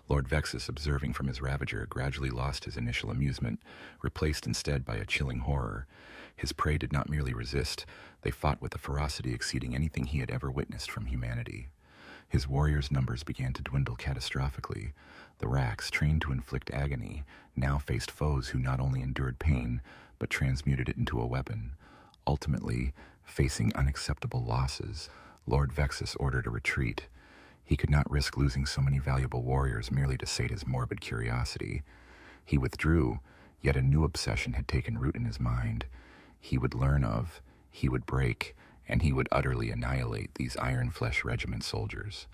Lord Vexus, observing from his ravager, gradually lost his initial amusement, replaced instead by a chilling horror. His prey did not merely resist, they fought with a ferocity exceeding anything he had ever witnessed from humanity. His warriors' numbers began to dwindle catastrophically. The Racks, trained to inflict agony, now faced foes who not only endured pain, but transmuted it into a weapon. Ultimately, facing unacceptable losses, Lord Vexus ordered a retreat. He could not risk losing so many valuable warriors merely to sate his morbid curiosity. He withdrew, yet a new obsession had taken root in his mind. He would learn of, he would break, and he would utterly annihilate these Iron Flesh Regiment soldiers.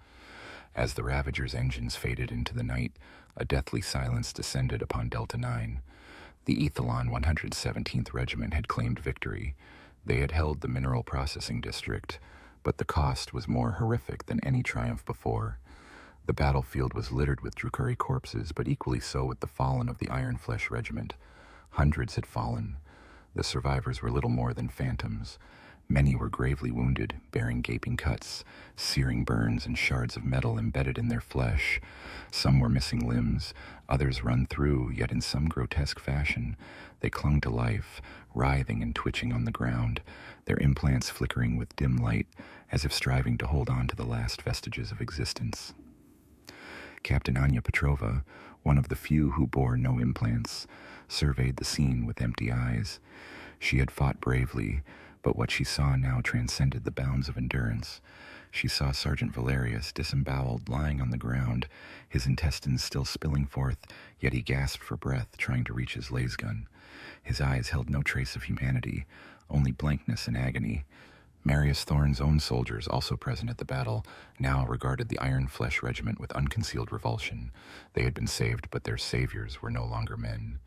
As the Ravager's engines faded into the night, a deathly silence descended upon Delta 9. The Ethelon 117th Regiment had claimed victory. They had held the mineral processing district, but the cost was more horrific than any triumph before. The battlefield was littered with Drukhari corpses, but equally so with the fallen of the Iron Flesh Regiment. Hundreds had fallen. The survivors were little more than phantoms. Many were gravely wounded, bearing gaping cuts, searing burns, and shards of metal embedded in their flesh. Some were missing limbs, others run through, yet in some grotesque fashion. They clung to life, writhing and twitching on the ground, their implants flickering with dim light, as if striving to hold on to the last vestiges of existence. Captain Anya Petrova, one of the few who bore no implants, surveyed the scene with empty eyes. She had fought bravely, but what she saw now transcended the bounds of endurance. She saw Sergeant Valerius disemboweled, lying on the ground, his intestines still spilling forth, yet he gasped for breath, trying to reach his lasgun. His eyes held no trace of humanity, only blankness and agony. Marius Thorne's own soldiers, also present at the battle, now regarded the Iron Flesh Regiment with unconcealed revulsion. They had been saved, but their saviors were no longer men.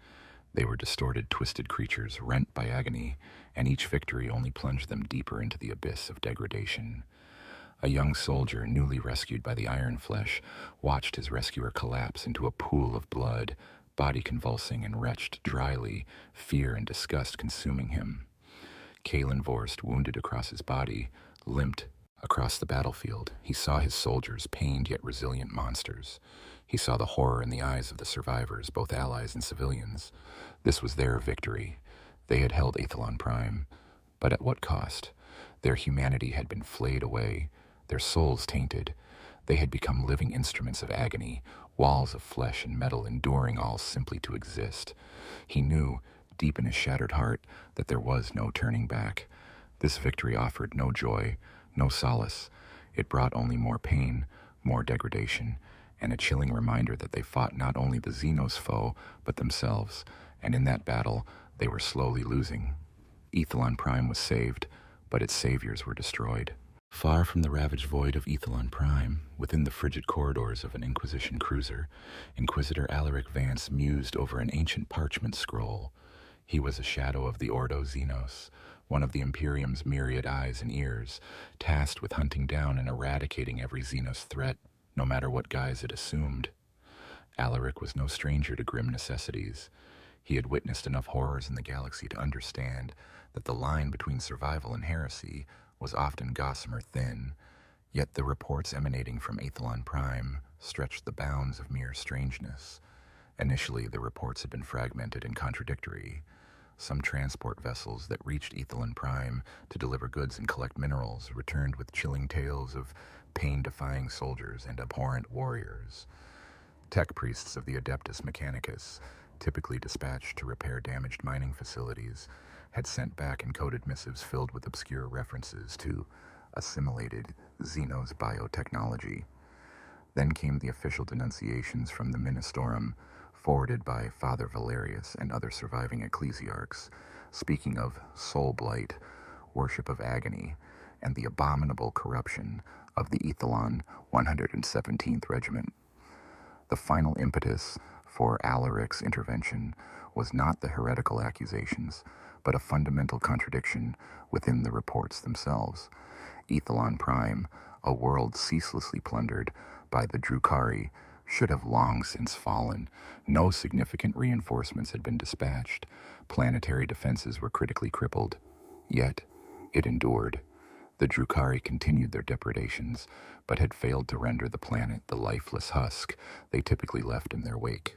They were distorted, twisted creatures, rent by agony, and each victory only plunged them deeper into the abyss of degradation. A young soldier, newly rescued by the Iron Flesh, watched his rescuer collapse into a pool of blood, body convulsing and retched dryly, fear and disgust consuming him. Kalen Vorst, wounded across his body, limped across the battlefield. He saw his soldiers, pained yet resilient monsters. He saw the horror in the eyes of the survivors, both allies and civilians. This was their victory. They had held Ethelon Prime. But at what cost? Their humanity had been flayed away, their souls tainted. They had become living instruments of agony, walls of flesh and metal enduring all simply to exist. He knew, deep in his shattered heart, that there was no turning back. This victory offered no joy, no solace. It brought only more pain, more degradation, and a chilling reminder that they fought not only the Xenos foe, but themselves, and in that battle, they were slowly losing. Ethelon Prime was saved, but its saviors were destroyed. Far from the ravaged void of Ethelon Prime, within the frigid corridors of an Inquisition cruiser, Inquisitor Alaric Vance mused over an ancient parchment scroll. He was a shadow of the Ordo Xenos, one of the Imperium's myriad eyes and ears, tasked with hunting down and eradicating every Xenos threat, no matter what guise it assumed. Alaric was no stranger to grim necessities. He had witnessed enough horrors in the galaxy to understand that the line between survival and heresy was often gossamer thin, yet the reports emanating from Ethelon Prime stretched the bounds of mere strangeness. Initially, the reports had been fragmented and contradictory. Some transport vessels that reached Ethelon Prime to deliver goods and collect minerals returned with chilling tales of pain-defying soldiers and abhorrent warriors. Tech priests of the Adeptus Mechanicus, typically dispatched to repair damaged mining facilities, had sent back encoded missives filled with obscure references to assimilated Xenos biotechnology. Then came the official denunciations from the Ministorum, forwarded by Father Valerius and other surviving ecclesiarchs, speaking of soul blight, worship of agony, and the abominable corruption of the Ethelon 117th Regiment. The final impetus for Alaric's intervention was not the heretical accusations, but a fundamental contradiction within the reports themselves. Ethelon Prime, a world ceaselessly plundered by the Drukhari, should have long since fallen. No significant reinforcements had been dispatched. Planetary defenses were critically crippled. Yet, it endured. The Drukhari continued their depredations, but had failed to render the planet the lifeless husk they typically left in their wake.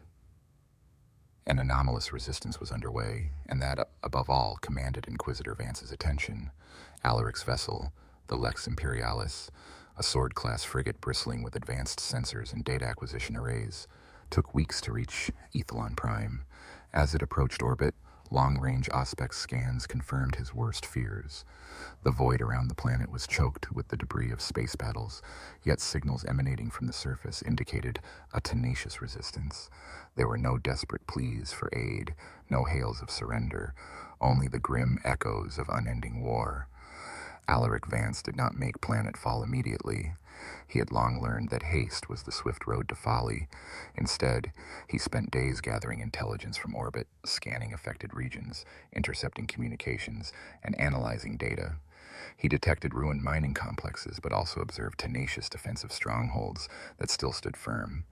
An anomalous resistance was underway, and that, above all, commanded Inquisitor Vance's attention. Alaric's vessel, the Lex Imperialis, a sword-class frigate bristling with advanced sensors and data acquisition arrays, took weeks to reach Ethelon Prime. As it approached orbit, long-range Auspex scans confirmed his worst fears. The void around the planet was choked with the debris of space battles, yet signals emanating from the surface indicated a tenacious resistance. There were no desperate pleas for aid, no hails of surrender, only the grim echoes of unending war. Alaric Vance did not make planetfall immediately. He had long learned that haste was the swift road to folly. Instead, he spent days gathering intelligence from orbit, scanning affected regions, intercepting communications, and analyzing data. He detected ruined mining complexes, but also observed tenacious defensive strongholds that still stood firm.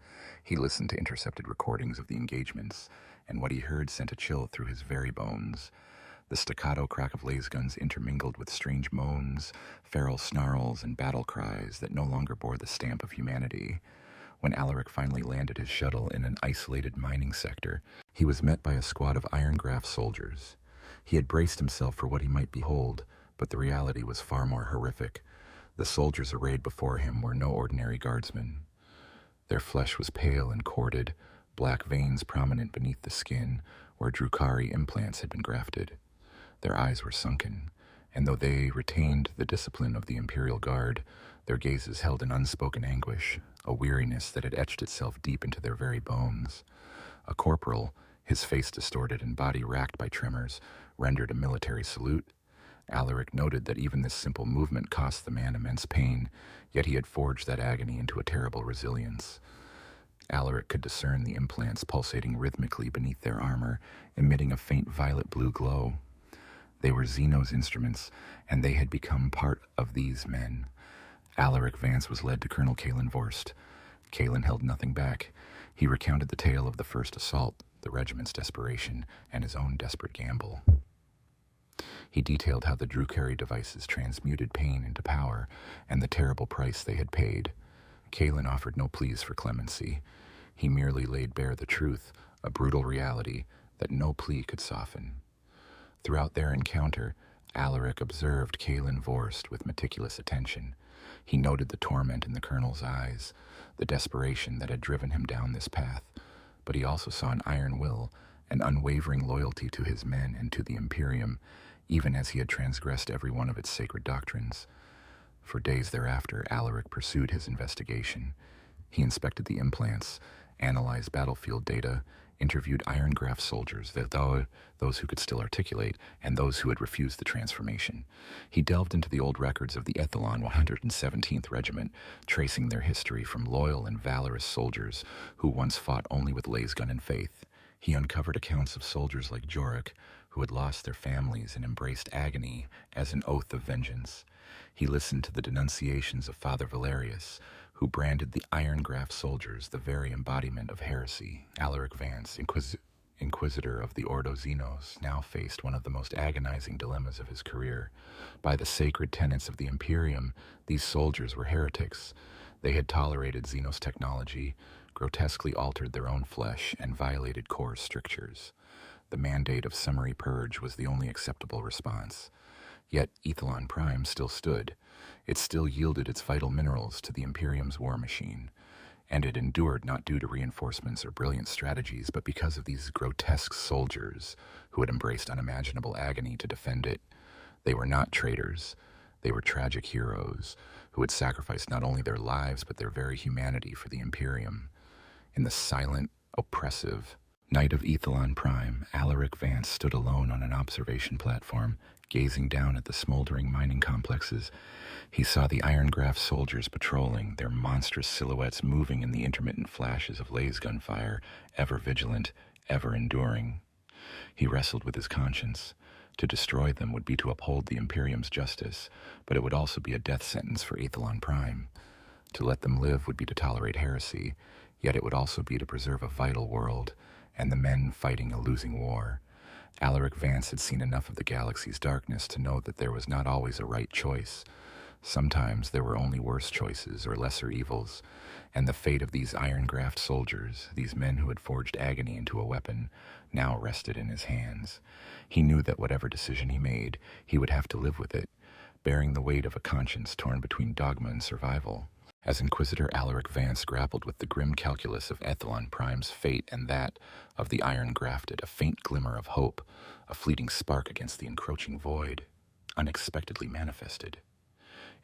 He listened to intercepted recordings of the engagements, and what he heard sent a chill through his very bones. The staccato crack of laser guns intermingled with strange moans, feral snarls, and battle cries that no longer bore the stamp of humanity. When Alaric finally landed his shuttle in an isolated mining sector, he was met by a squad of iron-graft soldiers. He had braced himself for what he might behold, but the reality was far more horrific. The soldiers arrayed before him were no ordinary guardsmen. Their flesh was pale and corded, black veins prominent beneath the skin, where Drukhari implants had been grafted. Their eyes were sunken, and though they retained the discipline of the Imperial Guard, their gazes held an unspoken anguish, a weariness that had etched itself deep into their very bones. A corporal, his face distorted and body racked by tremors, rendered a military salute. Alaric noted that even this simple movement cost the man immense pain, yet he had forged that agony into a terrible resilience. Alaric could discern the implants pulsating rhythmically beneath their armor, emitting a faint violet-blue glow. They were Zeno's instruments, and they had become part of these men. Alaric Vance was led to Colonel Kalen Vorst. Kalen held nothing back. He recounted the tale of the first assault, the regiment's desperation, and his own desperate gamble. He detailed how the Drukhari devices transmuted pain into power, and the terrible price they had paid. Kalen offered no pleas for clemency. He merely laid bare the truth, a brutal reality that no plea could soften. Throughout their encounter, Alaric observed Kalen Vorst with meticulous attention. He noted the torment in the colonel's eyes, the desperation that had driven him down this path, but he also saw an iron will, an unwavering loyalty to his men and to the Imperium, even as he had transgressed every one of its sacred doctrines. For days thereafter, Alaric pursued his investigation. He inspected the implants, analyzed battlefield data, interviewed iron-graft soldiers, those who could still articulate, and those who had refused the transformation. He delved into the old records of the Ethelon 117th Regiment, tracing their history from loyal and valorous soldiers who once fought only with laser gun and faith. He uncovered accounts of soldiers like Jorik, who had lost their families and embraced agony as an oath of vengeance. He listened to the denunciations of Father Valerius, who branded the iron-graft soldiers the very embodiment of heresy. Alaric Vance, Inquisitor of the Ordo Xenos, now faced one of the most agonizing dilemmas of his career. By the sacred tenets of the Imperium, these soldiers were heretics. They had tolerated Xenos technology, grotesquely altered their own flesh, and violated core strictures. The mandate of summary purge was the only acceptable response. Yet Ethelon Prime still stood. It still yielded its vital minerals to the Imperium's war machine, and it endured not due to reinforcements or brilliant strategies, but because of these grotesque soldiers who had embraced unimaginable agony to defend it. They were not traitors. They were tragic heroes who had sacrificed not only their lives, but their very humanity for the Imperium. In the silent, oppressive night of Ethelon Prime, Alaric Vance stood alone on an observation platform, gazing down at the smoldering mining complexes. He saw the iron-graft soldiers patrolling, their monstrous silhouettes moving in the intermittent flashes of laser gun fire, ever vigilant, ever enduring. He wrestled with his conscience. To destroy them would be to uphold the Imperium's justice, but it would also be a death sentence for Ethelon Prime. To let them live would be to tolerate heresy, yet it would also be to preserve a vital world, and the men fighting a losing war. Alaric Vance had seen enough of the galaxy's darkness to know that there was not always a right choice. Sometimes there were only worse choices or lesser evils, and the fate of these iron-graft soldiers, these men who had forged agony into a weapon, now rested in his hands. He knew that whatever decision he made, he would have to live with it, bearing the weight of a conscience torn between dogma and survival. As Inquisitor Alaric Vance grappled with the grim calculus of Ethelon Prime's fate and that of the Iron Grafted, a faint glimmer of hope, a fleeting spark against the encroaching void, unexpectedly manifested.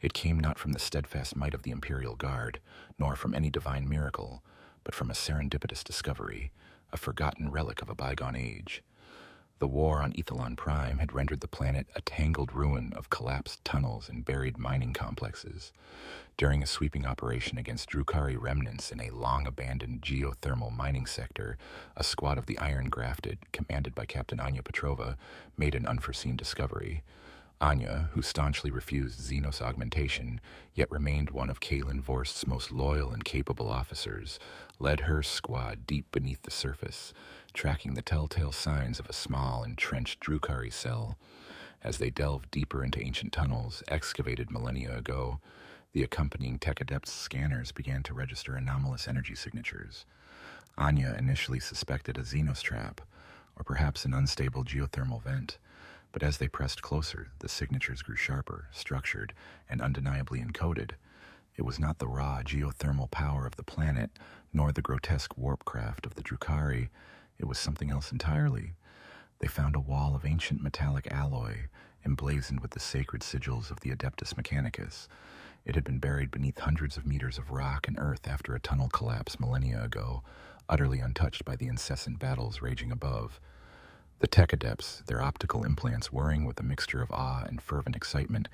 It came not from the steadfast might of the Imperial Guard, nor from any divine miracle, but from a serendipitous discovery, a forgotten relic of a bygone age. The war on Ethelon Prime had rendered the planet a tangled ruin of collapsed tunnels and buried mining complexes. During a sweeping operation against Drukhari remnants in a long-abandoned geothermal mining sector, a squad of the Iron Grafted, commanded by Captain Anya Petrova, made an unforeseen discovery. Anya, who staunchly refused Xenos augmentation, yet remained one of Kaelin Vorst's most loyal and capable officers, led her squad deep beneath the surface, tracking the telltale signs of a small, entrenched Drukhari cell. As they delved deeper into ancient tunnels excavated millennia ago, the accompanying Tech Adept's scanners began to register anomalous energy signatures. Anya initially suspected a Xenos trap, or perhaps an unstable geothermal vent, but as they pressed closer, the signatures grew sharper, structured, and undeniably encoded. It was not the raw geothermal power of the planet, nor the grotesque warp craft of the Drukhari. It was something else entirely. They found a wall of ancient metallic alloy, emblazoned with the sacred sigils of the Adeptus Mechanicus. It had been buried beneath hundreds of meters of rock and earth after a tunnel collapse millennia ago, utterly untouched by the incessant battles raging above. The Tech Adepts, their optical implants whirring with a mixture of awe and fervent excitement,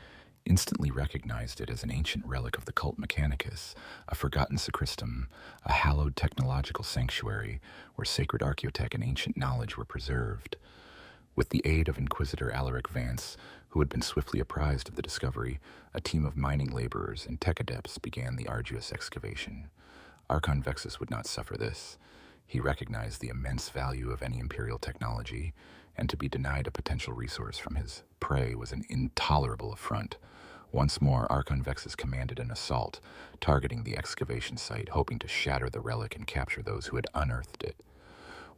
instantly recognized it as an ancient relic of the cult Mechanicus, a forgotten sacristum, a hallowed technological sanctuary where sacred archaeotech and ancient knowledge were preserved. With the aid of Inquisitor Alaric Vance, who had been swiftly apprised of the discovery, a team of mining laborers and Tech Adepts began the arduous excavation. Archon Vexus would not suffer this. He recognized the immense value of any Imperial technology, and to be denied a potential resource from his prey was an intolerable affront. Once more, Archon Vexus commanded an assault, targeting the excavation site, hoping to shatter the relic and capture those who had unearthed it.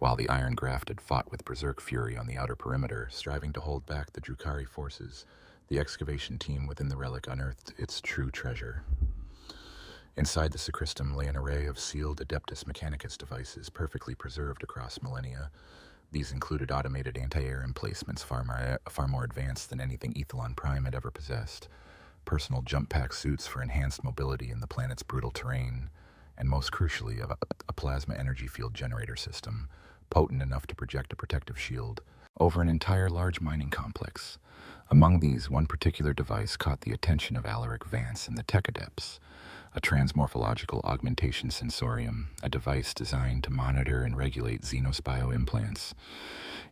While the Iron Grafted fought with berserk fury on the outer perimeter, striving to hold back the Drukhari forces, the excavation team within the relic unearthed its true treasure. Inside the sacristum lay an array of sealed Adeptus Mechanicus devices perfectly preserved across millennia. These included automated anti-air emplacements far more advanced than anything Ethelon Prime had ever possessed, personal jump pack suits for enhanced mobility in the planet's brutal terrain, and most crucially, a plasma energy field generator system, potent enough to project a protective shield over an entire large mining complex. Among these, one particular device caught the attention of Alaric Vance and the Tech Adepts, a transmorphological augmentation sensorium, a device designed to monitor and regulate Xenos bioimplants.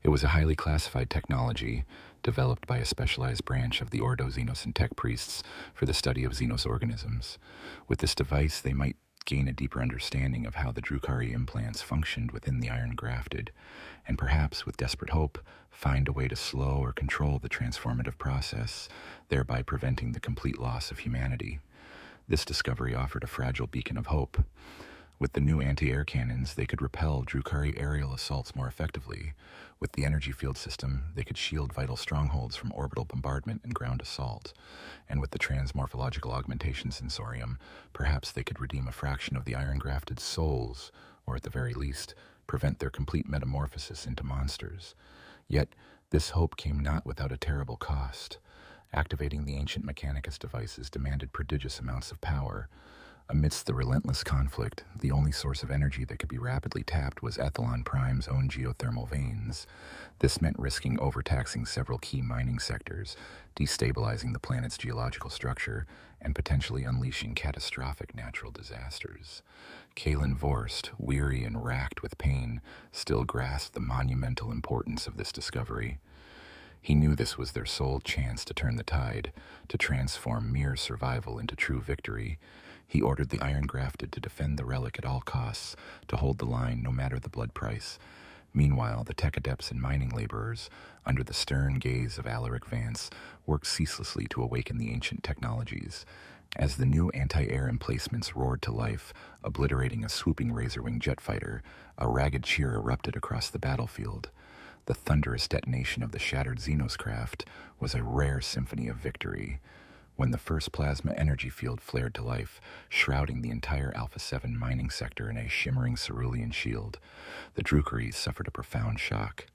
It was a highly classified technology developed by a specialized branch of the Ordo Xenos and Tech Priests for the study of Xenos organisms. With this device, they might gain a deeper understanding of how the Drukhari implants functioned within the Iron Grafted, and perhaps, with desperate hope, find a way to slow or control the transformative process, thereby preventing the complete loss of humanity. This discovery offered a fragile beacon of hope. With the new anti-air cannons, they could repel Drukhari aerial assaults more effectively. With the energy field system, they could shield vital strongholds from orbital bombardment and ground assault. And with the transmorphological augmentation sensorium, perhaps they could redeem a fraction of the Iron Grafted souls, or at the very least, prevent their complete metamorphosis into monsters. Yet, this hope came not without a terrible cost. Activating the ancient Mechanicus devices demanded prodigious amounts of power. Amidst the relentless conflict, the only source of energy that could be rapidly tapped was Ethelon Prime's own geothermal veins. This meant risking overtaxing several key mining sectors, destabilizing the planet's geological structure, and potentially unleashing catastrophic natural disasters. Kaelin Vorst, weary and racked with pain, still grasped the monumental importance of this discovery. He knew this was their sole chance to turn the tide, to transform mere survival into true victory. He ordered the Iron Grafted to defend the relic at all costs, to hold the line no matter the blood price. Meanwhile, the Tech Adepts and mining laborers, under the stern gaze of Alaric Vance, worked ceaselessly to awaken the ancient technologies. As the new anti-air emplacements roared to life, obliterating a swooping razor-wing jet fighter, a ragged cheer erupted across the battlefield. The thunderous detonation of the shattered Xenos craft was a rare symphony of victory. When the first plasma energy field flared to life, shrouding the entire Alpha 7 mining sector in a shimmering cerulean shield, the Drukari suffered a profound shock.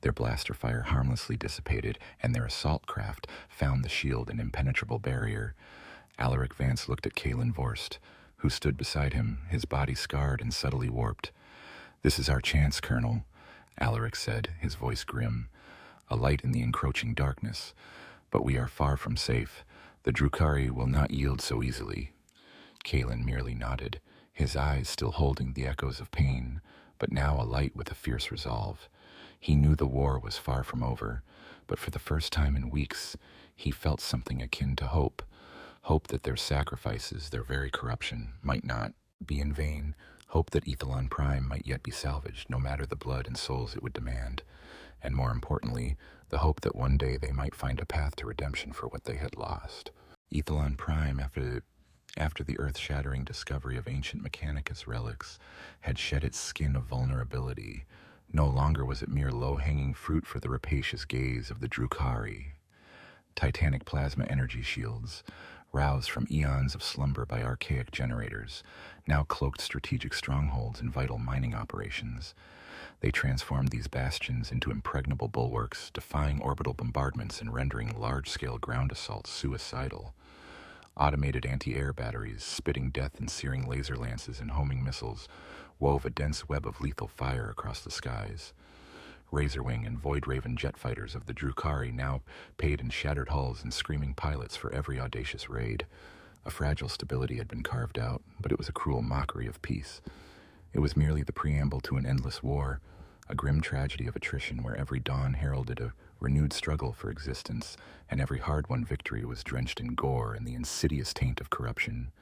Their blaster fire harmlessly dissipated, and their assault craft found the shield an impenetrable barrier. Alaric Vance looked at Kalen Vorst, who stood beside him, his body scarred and subtly warped. "This is our chance, Colonel," Alaric said, his voice grim, a light in the encroaching darkness. "But we are far from safe. The Drukari will not yield so easily." Kalen merely nodded, his eyes still holding the echoes of pain, but now alight with a fierce resolve. He knew the war was far from over, but for the first time in weeks, he felt something akin to hope. Hope that their sacrifices, their very corruption, might not be in vain. Hope that Ethelon Prime might yet be salvaged, no matter the blood and souls it would demand. And more importantly, the hope that one day they might find a path to redemption for what they had lost. Ethelon Prime, after the earth-shattering discovery of ancient Mechanicus relics, had shed its skin of vulnerability. No longer was it mere low-hanging fruit for the rapacious gaze of the Drukari. Titanic plasma energy shields, roused from eons of slumber by archaic generators, now cloaked strategic strongholds and vital mining operations. They transformed these bastions into impregnable bulwarks, defying orbital bombardments and rendering large-scale ground assaults suicidal. Automated anti-air batteries, spitting death and searing laser lances and homing missiles, wove a dense web of lethal fire across the skies. Razorwing and Void Raven jet fighters of the Drukari now paid in shattered hulls and screaming pilots for every audacious raid. A fragile stability had been carved out, but it was a cruel mockery of peace. It was merely the preamble to an endless war, a grim tragedy of attrition where every dawn heralded a renewed struggle for existence, and every hard-won victory was drenched in gore and the insidious taint of corruption.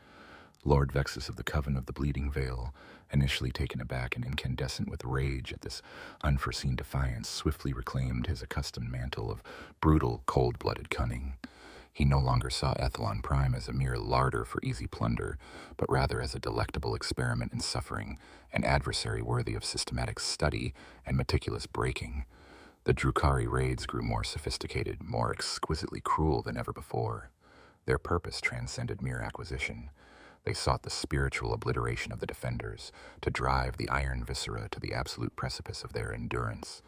Lord Vexus of the Coven of the Bleeding Veil, initially taken aback and incandescent with rage at this unforeseen defiance, swiftly reclaimed his accustomed mantle of brutal, cold-blooded cunning. He no longer saw Ethelon Prime as a mere larder for easy plunder, but rather as a delectable experiment in suffering, an adversary worthy of systematic study and meticulous breaking. The Drukari raids grew more sophisticated, more exquisitely cruel than ever before. Their purpose transcended mere acquisition. They sought the spiritual obliteration of the defenders, to drive the iron viscera to the absolute precipice of their endurance.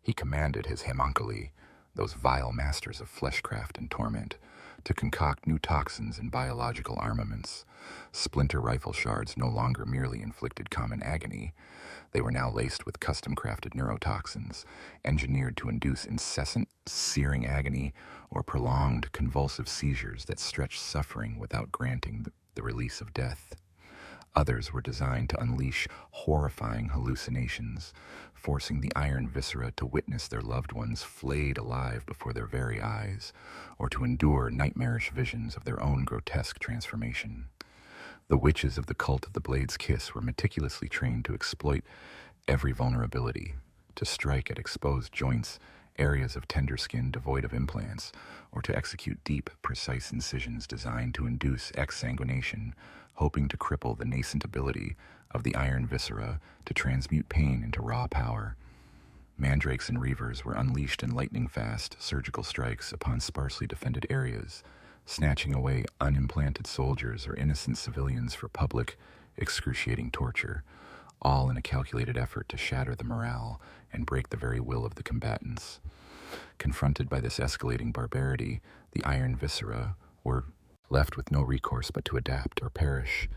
He commanded his homunculi, those vile masters of fleshcraft and torment, to concoct new toxins and biological armaments. Splinter rifle shards no longer merely inflicted common agony. They were now laced with custom-crafted neurotoxins, engineered to induce incessant, searing agony or prolonged, convulsive seizures that stretched suffering without granting the release of death. Others were designed to unleash horrifying hallucinations, forcing the iron viscera to witness their loved ones flayed alive before their very eyes, or to endure nightmarish visions of their own grotesque transformation. The witches of the cult of the Blade's Kiss were meticulously trained to exploit every vulnerability, to strike at exposed joints, areas of tender skin devoid of implants, or to execute deep, precise incisions designed to induce exsanguination, hoping to cripple the nascent ability of the iron viscera to transmute pain into raw power. Mandrakes and reavers were unleashed in lightning-fast surgical strikes upon sparsely defended areas, snatching away unimplanted soldiers or innocent civilians for public, excruciating torture, all in a calculated effort to shatter the morale and break the very will of the combatants. Confronted by this escalating barbarity, the iron viscera were left with no recourse but to adapt or perish.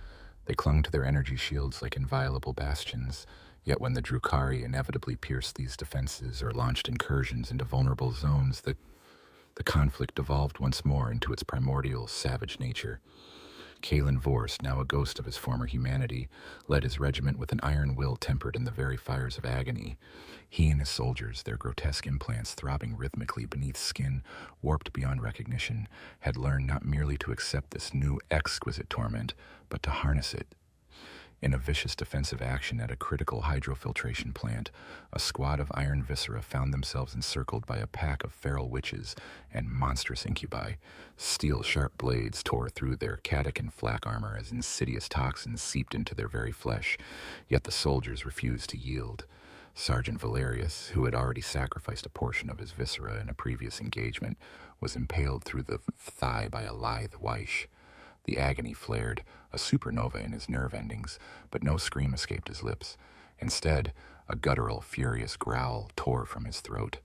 They clung to their energy shields like inviolable bastions, yet when the Drukari inevitably pierced these defenses or launched incursions into vulnerable zones, the conflict devolved once more into its primordial, savage nature. Kalen Vorst, now a ghost of his former humanity, led his regiment with an iron will tempered in the very fires of agony. He and his soldiers, their grotesque implants throbbing rhythmically beneath skin warped beyond recognition, had learned not merely to accept this new exquisite torment, but to harness it. In a vicious defensive action at a critical hydrofiltration plant, a squad of iron viscera found themselves encircled by a pack of feral witches and monstrous incubi. Steel-sharp blades tore through their cattic and flak armor as insidious toxins seeped into their very flesh, yet the soldiers refused to yield. Sergeant Valerius, who had already sacrificed a portion of his viscera in a previous engagement, was impaled through the thigh by a lithe wish. The agony flared, a supernova in his nerve endings, but no scream escaped his lips. Instead, a guttural, furious growl tore from his throat.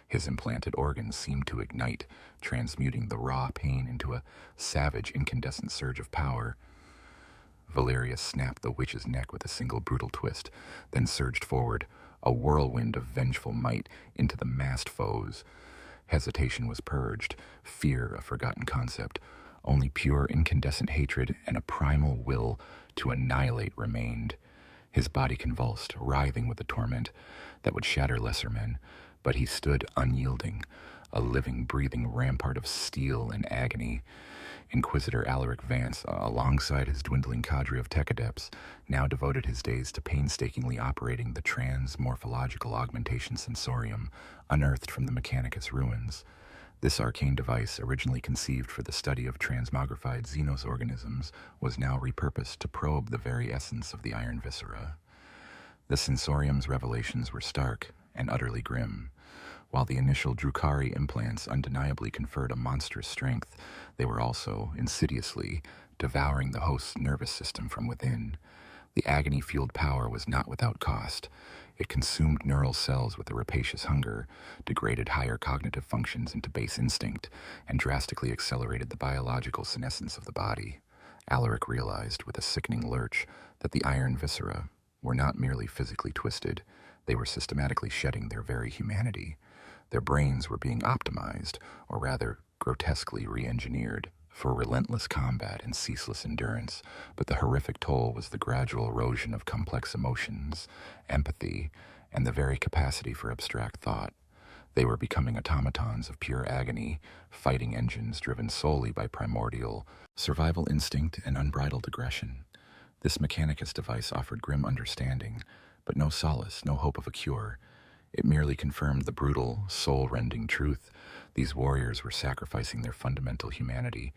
His implanted organs seemed to ignite, transmuting the raw pain into a savage, incandescent surge of power. Valerius snapped the witch's neck with a single brutal twist, then surged forward, a whirlwind of vengeful might into the massed foes. Hesitation was purged, fear a forgotten concept. Only pure incandescent hatred and a primal will to annihilate remained. His body convulsed, writhing with the torment that would shatter lesser men, but he stood unyielding, a living, breathing rampart of steel and agony. Inquisitor Alaric Vance, alongside his dwindling cadre of tech adepts, now devoted his days to painstakingly operating the trans-morphological augmentation sensorium unearthed from the Mechanicus ruins. This arcane device, originally conceived for the study of transmogrified xenos organisms, was now repurposed to probe the very essence of the iron viscera. The sensorium's revelations were stark and utterly grim. While the initial Drukhari implants undeniably conferred a monstrous strength, they were also, insidiously, devouring the host's nervous system from within. The agony-fueled power was not without cost. It consumed neural cells with a rapacious hunger, degraded higher cognitive functions into base instinct, and drastically accelerated the biological senescence of the body. Alaric realized, with a sickening lurch, that the iron viscera were not merely physically twisted, they were systematically shedding their very humanity. Their brains were being optimized, or rather, grotesquely re-engineered, for relentless combat and ceaseless endurance, but the horrific toll was the gradual erosion of complex emotions, empathy, and the very capacity for abstract thought. They were becoming automatons of pure agony, fighting engines driven solely by primordial survival instinct and unbridled aggression. This Mechanicus device offered grim understanding, but no solace, no hope of a cure. It merely confirmed the brutal, soul-rending truth. These warriors were sacrificing their fundamental humanity,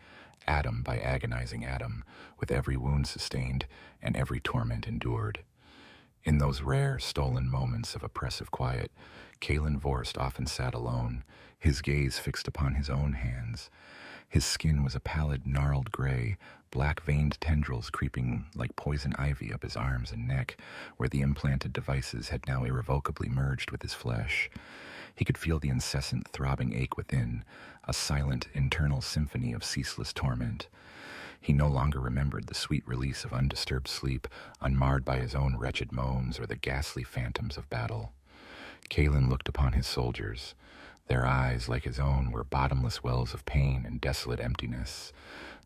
atom by agonizing atom, with every wound sustained and every torment endured. In those rare, stolen moments of oppressive quiet, Kalen Vorst often sat alone, his gaze fixed upon his own hands. His skin was a pallid, gnarled gray, black-veined tendrils creeping like poison ivy up his arms and neck, where the implanted devices had now irrevocably merged with his flesh. He could feel the incessant throbbing ache within, a silent, internal symphony of ceaseless torment. He no longer remembered the sweet release of undisturbed sleep, unmarred by his own wretched moans or the ghastly phantoms of battle. Kalen looked upon his soldiers. Their eyes, like his own, were bottomless wells of pain and desolate emptiness.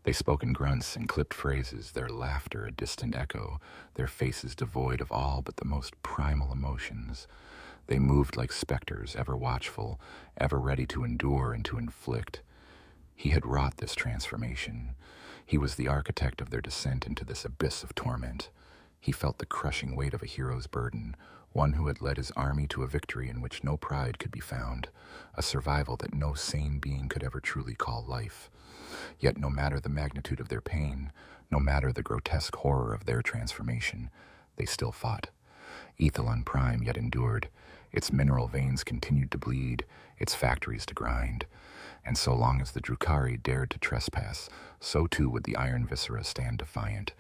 They spoke in grunts and clipped phrases, their laughter a distant echo, their faces devoid of all but the most primal emotions. They moved like specters, ever watchful, ever ready to endure and to inflict. He had wrought this transformation. He was the architect of their descent into this abyss of torment. He felt the crushing weight of a hero's burden, one who had led his army to a victory in which no pride could be found, a survival that no sane being could ever truly call life. Yet no matter the magnitude of their pain, no matter the grotesque horror of their transformation, they still fought. Ethelon Prime yet endured. Its mineral veins continued to bleed, its factories to grind. And so long as the Drukhari dared to trespass, so too would the iron viscera stand defiant.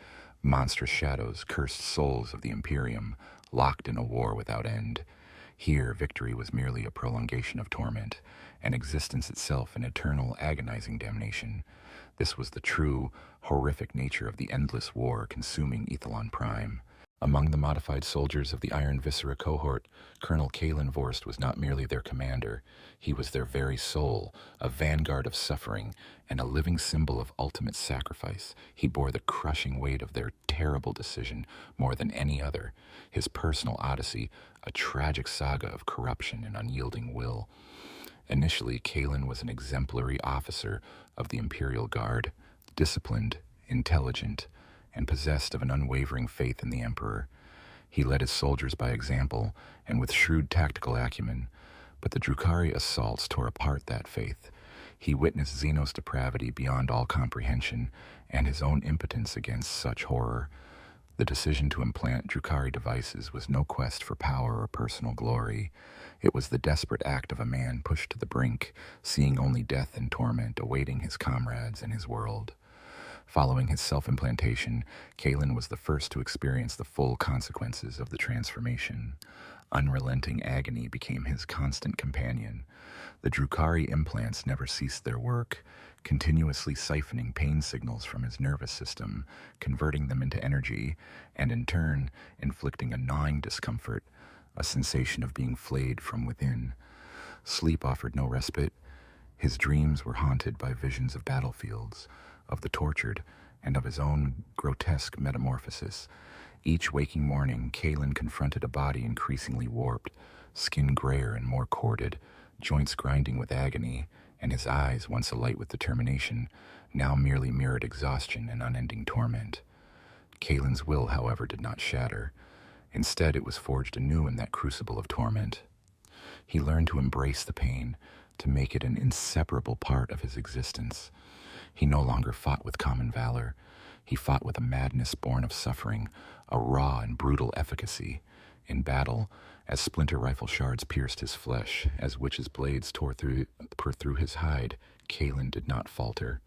Monstrous shadows, cursed souls of the Imperium, locked in a war without end. Here, victory was merely a prolongation of torment, and existence itself an eternal, agonizing damnation. This was the true, horrific nature of the endless war consuming Ethelon Prime. Among the modified soldiers of the Iron Viscera cohort, Colonel Kalen Vorst was not merely their commander. He was their very soul, a vanguard of suffering, and a living symbol of ultimate sacrifice. He bore the crushing weight of their terrible decision more than any other. His personal odyssey, a tragic saga of corruption and unyielding will. Initially, Kalen was an exemplary officer of the Imperial Guard, disciplined, intelligent, and possessed of an unwavering faith in the Emperor. He led his soldiers by example and with shrewd tactical acumen, but the Drukhari assaults tore apart that faith. He witnessed Xenos depravity beyond all comprehension and his own impotence against such horror. The decision to implant Drukari devices was no quest for power or personal glory. It was the desperate act of a man pushed to the brink, seeing only death and torment awaiting his comrades and his world. Following his self-implantation, Kalen was the first to experience the full consequences of the transformation. Unrelenting agony became his constant companion. The Drukari implants never ceased their work, continuously siphoning pain signals from his nervous system, converting them into energy, and in turn, inflicting a gnawing discomfort, a sensation of being flayed from within. Sleep offered no respite. His dreams were haunted by visions of battlefields, of the tortured, and of his own grotesque metamorphosis. Each waking morning, Kalen confronted a body increasingly warped, skin grayer and more corded, joints grinding with agony, and his eyes, once alight with determination, now merely mirrored exhaustion and unending torment. Kalen's will, however, did not shatter. Instead, it was forged anew in that crucible of torment. He learned to embrace the pain, to make it an inseparable part of his existence. He no longer fought with common valor. He fought with a madness born of suffering, a raw and brutal efficacy. In battle, as splinter rifle shards pierced his flesh, as witches' blades tore through his hide, Kalen did not falter.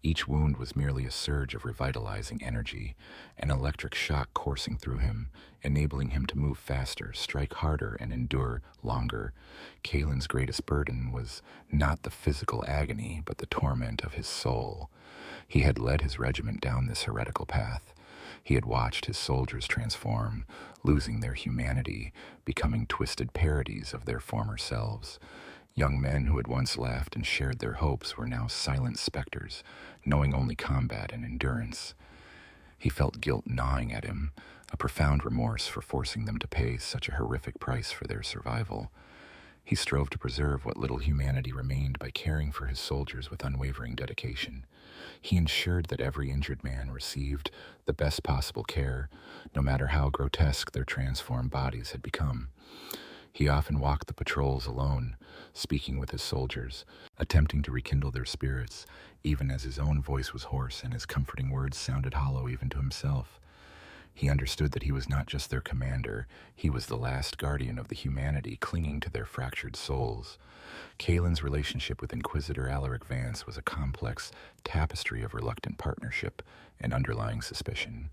Each wound was merely a surge of revitalizing energy, an electric shock coursing through him, enabling him to move faster, strike harder, and endure longer. Kalen's greatest burden was not the physical agony, but the torment of his soul. He had led his regiment down this heretical path. He had watched his soldiers transform, losing their humanity, becoming twisted parodies of their former selves. Young men who had once laughed and shared their hopes were now silent specters, knowing only combat and endurance. He felt guilt gnawing at him, a profound remorse for forcing them to pay such a horrific price for their survival. He strove to preserve what little humanity remained by caring for his soldiers with unwavering dedication. He ensured that every injured man received the best possible care, no matter how grotesque their transformed bodies had become. He often walked the patrols alone, speaking with his soldiers, attempting to rekindle their spirits, even as his own voice was hoarse and his comforting words sounded hollow even to himself. He understood that he was not just their commander, he was the last guardian of the humanity clinging to their fractured souls. Kalen's relationship with Inquisitor Alaric Vance was a complex tapestry of reluctant partnership and underlying suspicion.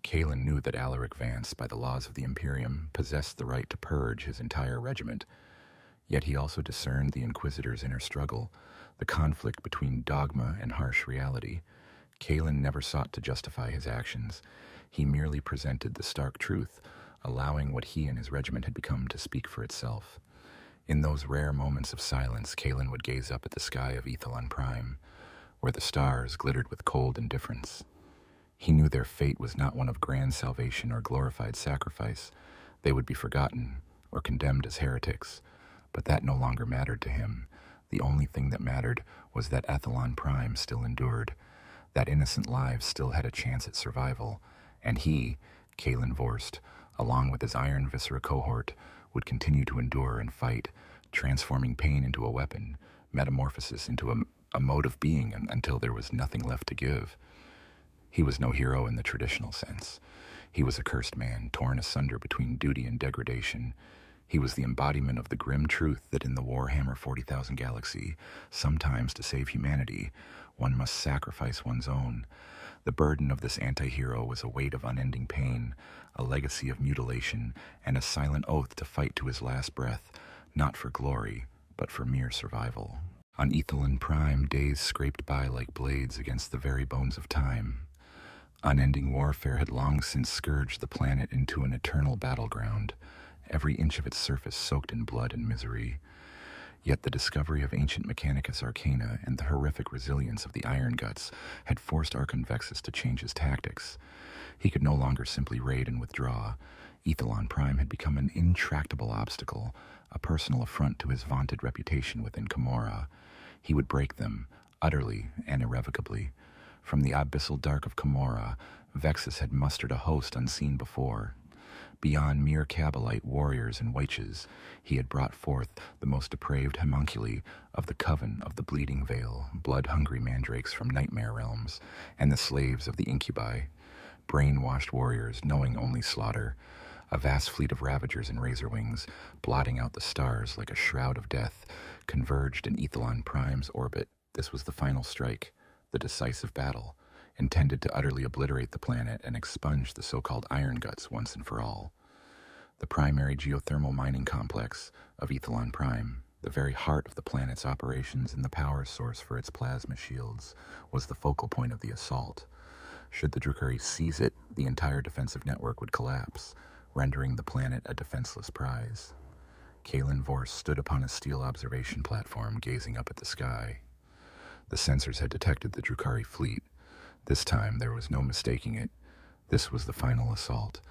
Kalen knew that Alaric Vance, by the laws of the Imperium, possessed the right to purge his entire regiment. Yet he also discerned the Inquisitor's inner struggle, the conflict between dogma and harsh reality. Kalen never sought to justify his actions. He merely presented the stark truth, allowing what he and his regiment had become to speak for itself. In those rare moments of silence, Kalen would gaze up at the sky of Ethelon Prime, where the stars glittered with cold indifference. He knew their fate was not one of grand salvation or glorified sacrifice. They would be forgotten or condemned as heretics, but that no longer mattered to him. The only thing that mattered was that Ethelon Prime still endured, that innocent lives still had a chance at survival, and he, Kalen Vorst, along with his Iron Viscera cohort, would continue to endure and fight, transforming pain into a weapon, metamorphosis into a mode of being until there was nothing left to give. He was no hero in the traditional sense. He was a cursed man, torn asunder between duty and degradation. He was the embodiment of the grim truth that in the Warhammer 40,000 galaxy, sometimes to save humanity, one must sacrifice one's own. The burden of this anti-hero was a weight of unending pain, a legacy of mutilation, and a silent oath to fight to his last breath, not for glory, but for mere survival. On Ethelon Prime, days scraped by like blades against the very bones of time. Unending warfare had long since scourged the planet into an eternal battleground, every inch of its surface soaked in blood and misery. Yet the discovery of ancient Mechanicus Arcana and the horrific resilience of the Iron Guts had forced Archonvexus to change his tactics. He could no longer simply raid and withdraw. Ethelon Prime had become an intractable obstacle, a personal affront to his vaunted reputation within Camorra. He would break them, utterly and irrevocably. From the abyssal dark of Camorra, Vexus had mustered a host unseen before. Beyond mere Cabalite warriors and witches, he had brought forth the most depraved homunculi of the coven of the Bleeding Veil, blood-hungry mandrakes from nightmare realms, and the slaves of the incubi. Brainwashed warriors, knowing only slaughter. A vast fleet of ravagers and razor wings, blotting out the stars like a shroud of death, converged in Ethelon Prime's orbit. This was the final strike, the decisive battle, intended to utterly obliterate the planet and expunge the so-called Iron Guts once and for all. The primary geothermal mining complex of Ethelon Prime, the very heart of the planet's operations and the power source for its plasma shields, was the focal point of the assault. Should the Drukhari seize it, the entire defensive network would collapse, rendering the planet a defenseless prize. Kalen Vorse stood upon a steel observation platform, gazing up at the sky. The sensors had detected the Drukhari fleet. This time there was no mistaking it. This was the final assault.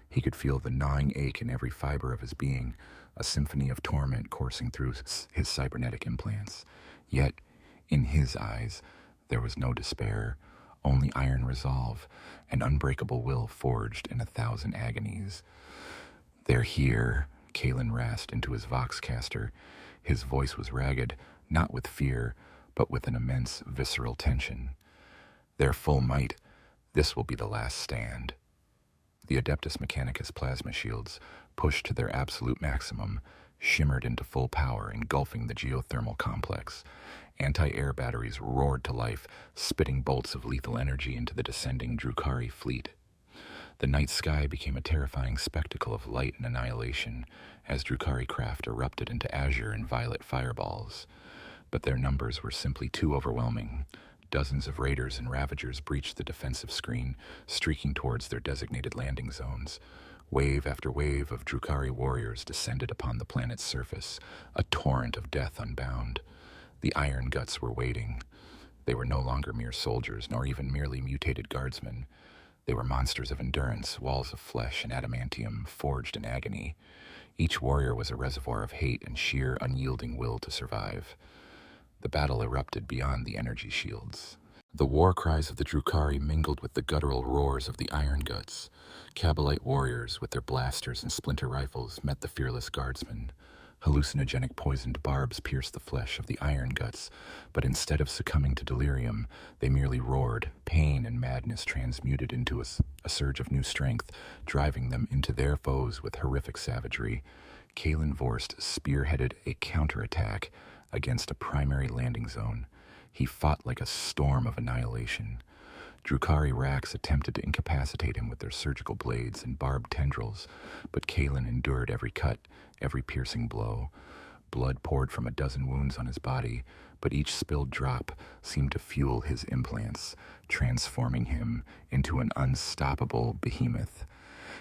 He could feel the gnawing ache in every fiber of his being, a symphony of torment coursing through his cybernetic implants. Yet, in his eyes, there was no despair, only iron resolve, an unbreakable will forged in 1,000 agonies. "They're here," Kalen rasped into his voxcaster. His voice was ragged, not with fear, but with an immense visceral tension. "Their full might. This will be the last stand." The Adeptus Mechanicus plasma shields, pushed to their absolute maximum, shimmered into full power, engulfing the geothermal complex. Anti-air batteries roared to life, spitting bolts of lethal energy into the descending Drukhari fleet. The night sky became a terrifying spectacle of light and annihilation as Drukhari craft erupted into azure and violet fireballs. But their numbers were simply too overwhelming. Dozens of raiders and ravagers breached the defensive screen, streaking towards their designated landing zones. Wave after wave of Drukhari warriors descended upon the planet's surface, a torrent of death unbound. The Iron Guts were waiting. They were no longer mere soldiers, nor even merely mutated guardsmen. They were monsters of endurance, walls of flesh and adamantium, forged in agony. Each warrior was a reservoir of hate and sheer, unyielding will to survive. The battle erupted beyond the energy shields. The war cries of the Drukhari mingled with the guttural roars of the Iron Guts. Kabalite warriors, with their blasters and splinter rifles, met the fearless guardsmen. Hallucinogenic poisoned barbs pierced the flesh of the Iron Guts, but instead of succumbing to delirium, they merely roared, pain and madness transmuted into a surge of new strength, driving them into their foes with horrific savagery. Kalen Vorse spearheaded a counterattack against a primary landing zone. He fought like a storm of annihilation. Drukhari racks attempted to incapacitate him with their surgical blades and barbed tendrils, but Kalen endured every cut, every piercing blow. Blood poured from a dozen wounds on his body, but each spilled drop seemed to fuel his implants, transforming him into an unstoppable behemoth.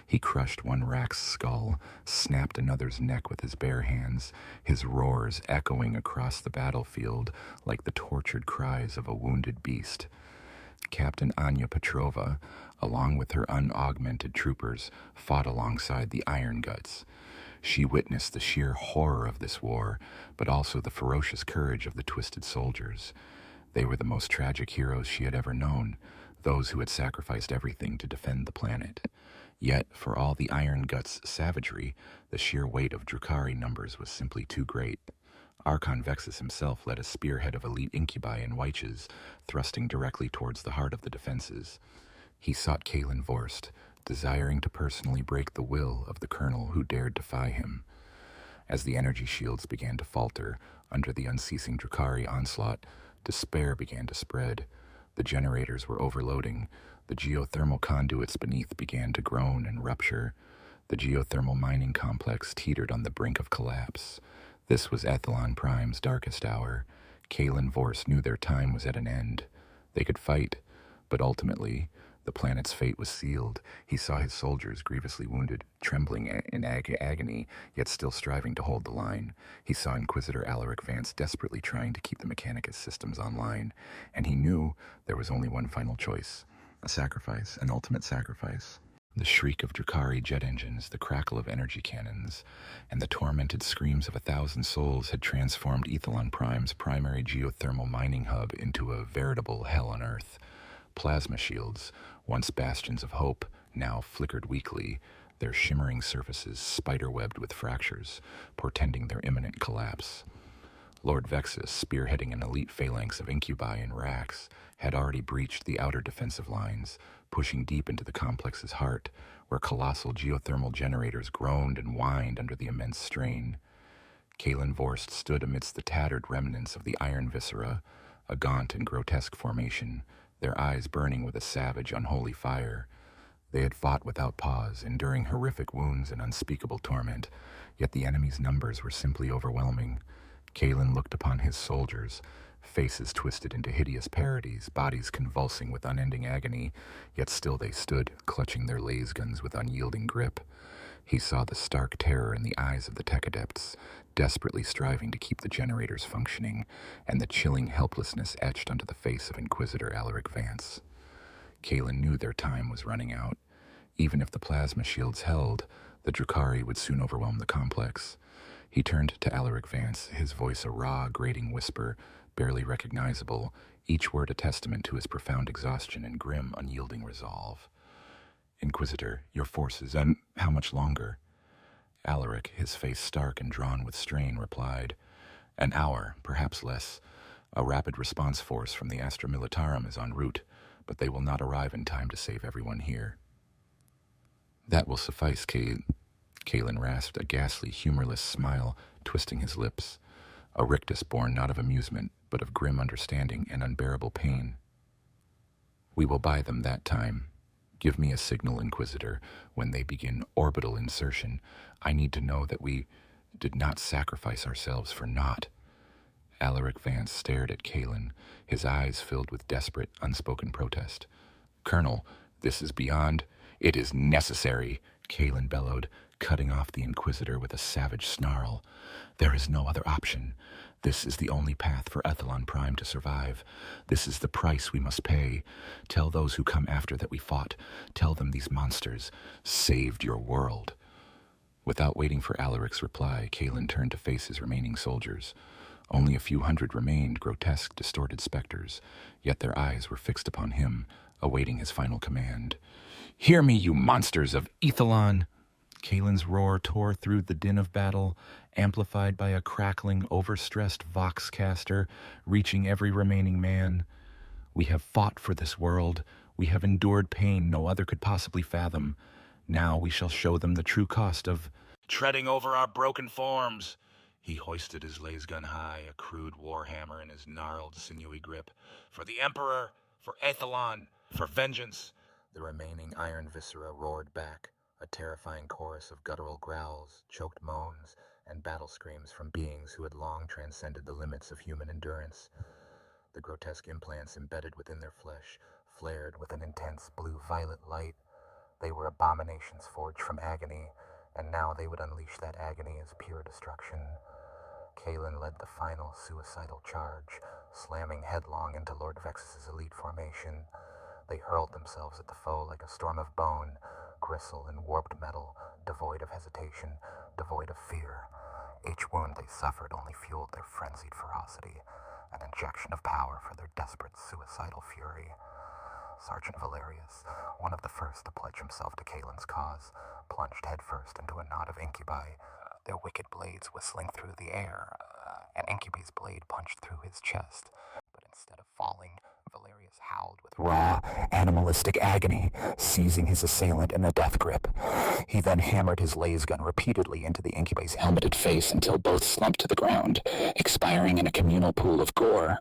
He crushed one rack's skull, snapped another's neck with his bare hands, his roars echoing across the battlefield like the tortured cries of a wounded beast. Captain Anya Petrova, along with her unaugmented troopers, fought alongside the Iron Guts. She witnessed the sheer horror of this war, but also the ferocious courage of the twisted soldiers. They were the most tragic heroes she had ever known, those who had sacrificed everything to defend the planet. Yet, for all the Iron Guts' savagery, the sheer weight of Drukhari numbers was simply too great. Archon Vexus himself led a spearhead of elite incubi and wyches, thrusting directly towards the heart of the defenses. He sought Kalen Vorse, desiring to personally break the will of the colonel who dared defy him. As the energy shields began to falter under the unceasing Drukhari onslaught, despair began to spread. The generators were overloading. The geothermal conduits beneath began to groan and rupture. The geothermal mining complex teetered on the brink of collapse. This was Ethelon Prime's darkest hour. Kalen Vorse knew their time was at an end. They could fight, but ultimately, the planet's fate was sealed. He saw his soldiers grievously wounded, trembling in agony, yet still striving to hold the line. He saw Inquisitor Alaric Vance desperately trying to keep the Mechanicus systems online, and he knew there was only one final choice. A sacrifice, an ultimate sacrifice. The shriek of Drukhari jet engines, the crackle of energy cannons, and the tormented screams of 1,000 souls had transformed Ethelon Prime's primary geothermal mining hub into a veritable hell on Earth. Plasma shields, once bastions of hope, now flickered weakly, their shimmering surfaces spider-webbed with fractures, portending their imminent collapse. Lord Vexus, spearheading an elite phalanx of incubi and racks, had already breached the outer defensive lines, pushing deep into the complex's heart, where colossal geothermal generators groaned and whined under the immense strain. Kalen Vorst stood amidst the tattered remnants of the iron viscera, a gaunt and grotesque formation, their eyes burning with a savage, unholy fire. They had fought without pause, enduring horrific wounds and unspeakable torment, yet the enemy's numbers were simply overwhelming. Kalen looked upon his soldiers, faces twisted into hideous parodies, bodies convulsing with unending agony, yet still they stood, clutching their laser guns with unyielding grip. He saw the stark terror in the eyes of the tech adepts, desperately striving to keep the generators functioning, and the chilling helplessness etched onto the face of Inquisitor Alaric Vance. Kalen knew their time was running out. Even if the plasma shields held, the Drukhari would soon overwhelm the complex. He turned to Alaric Vance, his voice a raw, grating whisper, barely recognizable, each word a testament to his profound exhaustion and grim, unyielding resolve. "Inquisitor, your forces, and how much longer?" Alaric, his face stark and drawn with strain, replied, "An hour, perhaps less. A rapid response force from the Astra Militarum is en route, but they will not arrive in time to save everyone here." "That will suffice, Kalen rasped, a ghastly, humorless smile twisting his lips, a rictus born not of amusement, but of grim understanding and unbearable pain. "We will buy them that time. Give me a signal, Inquisitor, when they begin orbital insertion. I need to know that we did not sacrifice ourselves for naught." Alaric Vance stared at Kalen, his eyes filled with desperate, unspoken protest. "Colonel, this is beyond—" "It is necessary," Kalen bellowed, cutting off the Inquisitor with a savage snarl. "There is no other option. This is the only path for Ethelon Prime to survive. This is the price we must pay. Tell those who come after that we fought. Tell them these monsters saved your world." Without waiting for Alaric's reply, Kalen turned to face his remaining soldiers. Only a few hundred remained, grotesque, distorted specters, yet their eyes were fixed upon him, awaiting his final command. "Hear me, you monsters of Ethelon!" Kalen's roar tore through the din of battle, amplified by a crackling, overstressed voxcaster, reaching every remaining man. "We have fought for this world. We have endured pain no other could possibly fathom. Now we shall show them the true cost of treading over our broken forms." He hoisted his lasgun high, a crude warhammer in his gnarled, sinewy grip. "For the Emperor, for Ethelon, for vengeance!" The remaining iron viscera roared back, a terrifying chorus of guttural growls, choked moans, and battle screams from beings who had long transcended the limits of human endurance. The grotesque implants embedded within their flesh flared with an intense blue-violet light. They were abominations forged from agony, and now they would unleash that agony as pure destruction. Kalen led the final suicidal charge, slamming headlong into Lord Vexus's elite formation. They hurled themselves at the foe like a storm of bone, gristle and warped metal, devoid of hesitation, devoid of fear. Each wound they suffered only fueled their frenzied ferocity, an injection of power for their desperate suicidal fury. Sergeant Valerius, one of the first to pledge himself to Kalen's cause, plunged headfirst into a knot of incubi, their wicked blades whistling through the air. An incubi's blade punched through his chest, but instead of falling, Valerius howled with raw, animalistic agony, seizing his assailant in a death grip. He then hammered his laser gun repeatedly into the incubi's helmeted face until both slumped to the ground, expiring in a communal pool of gore.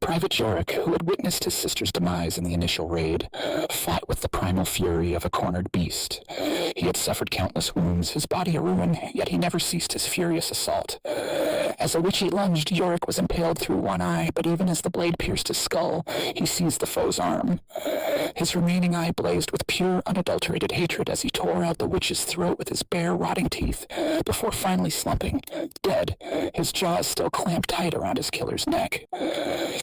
Private Yorick, who had witnessed his sister's demise in the initial raid, fought with the primal fury of a cornered beast. He had suffered countless wounds, his body a ruin, yet he never ceased his furious assault. As a witchy lunged, Yorick was impaled through one eye, but even as the blade pierced his skull, he seized the foe's arm. His remaining eye blazed with pure, unadulterated hatred as he tore out the witch's throat with his bare, rotting teeth, before finally slumping, dead, his jaws still clamped tight around his killer's neck.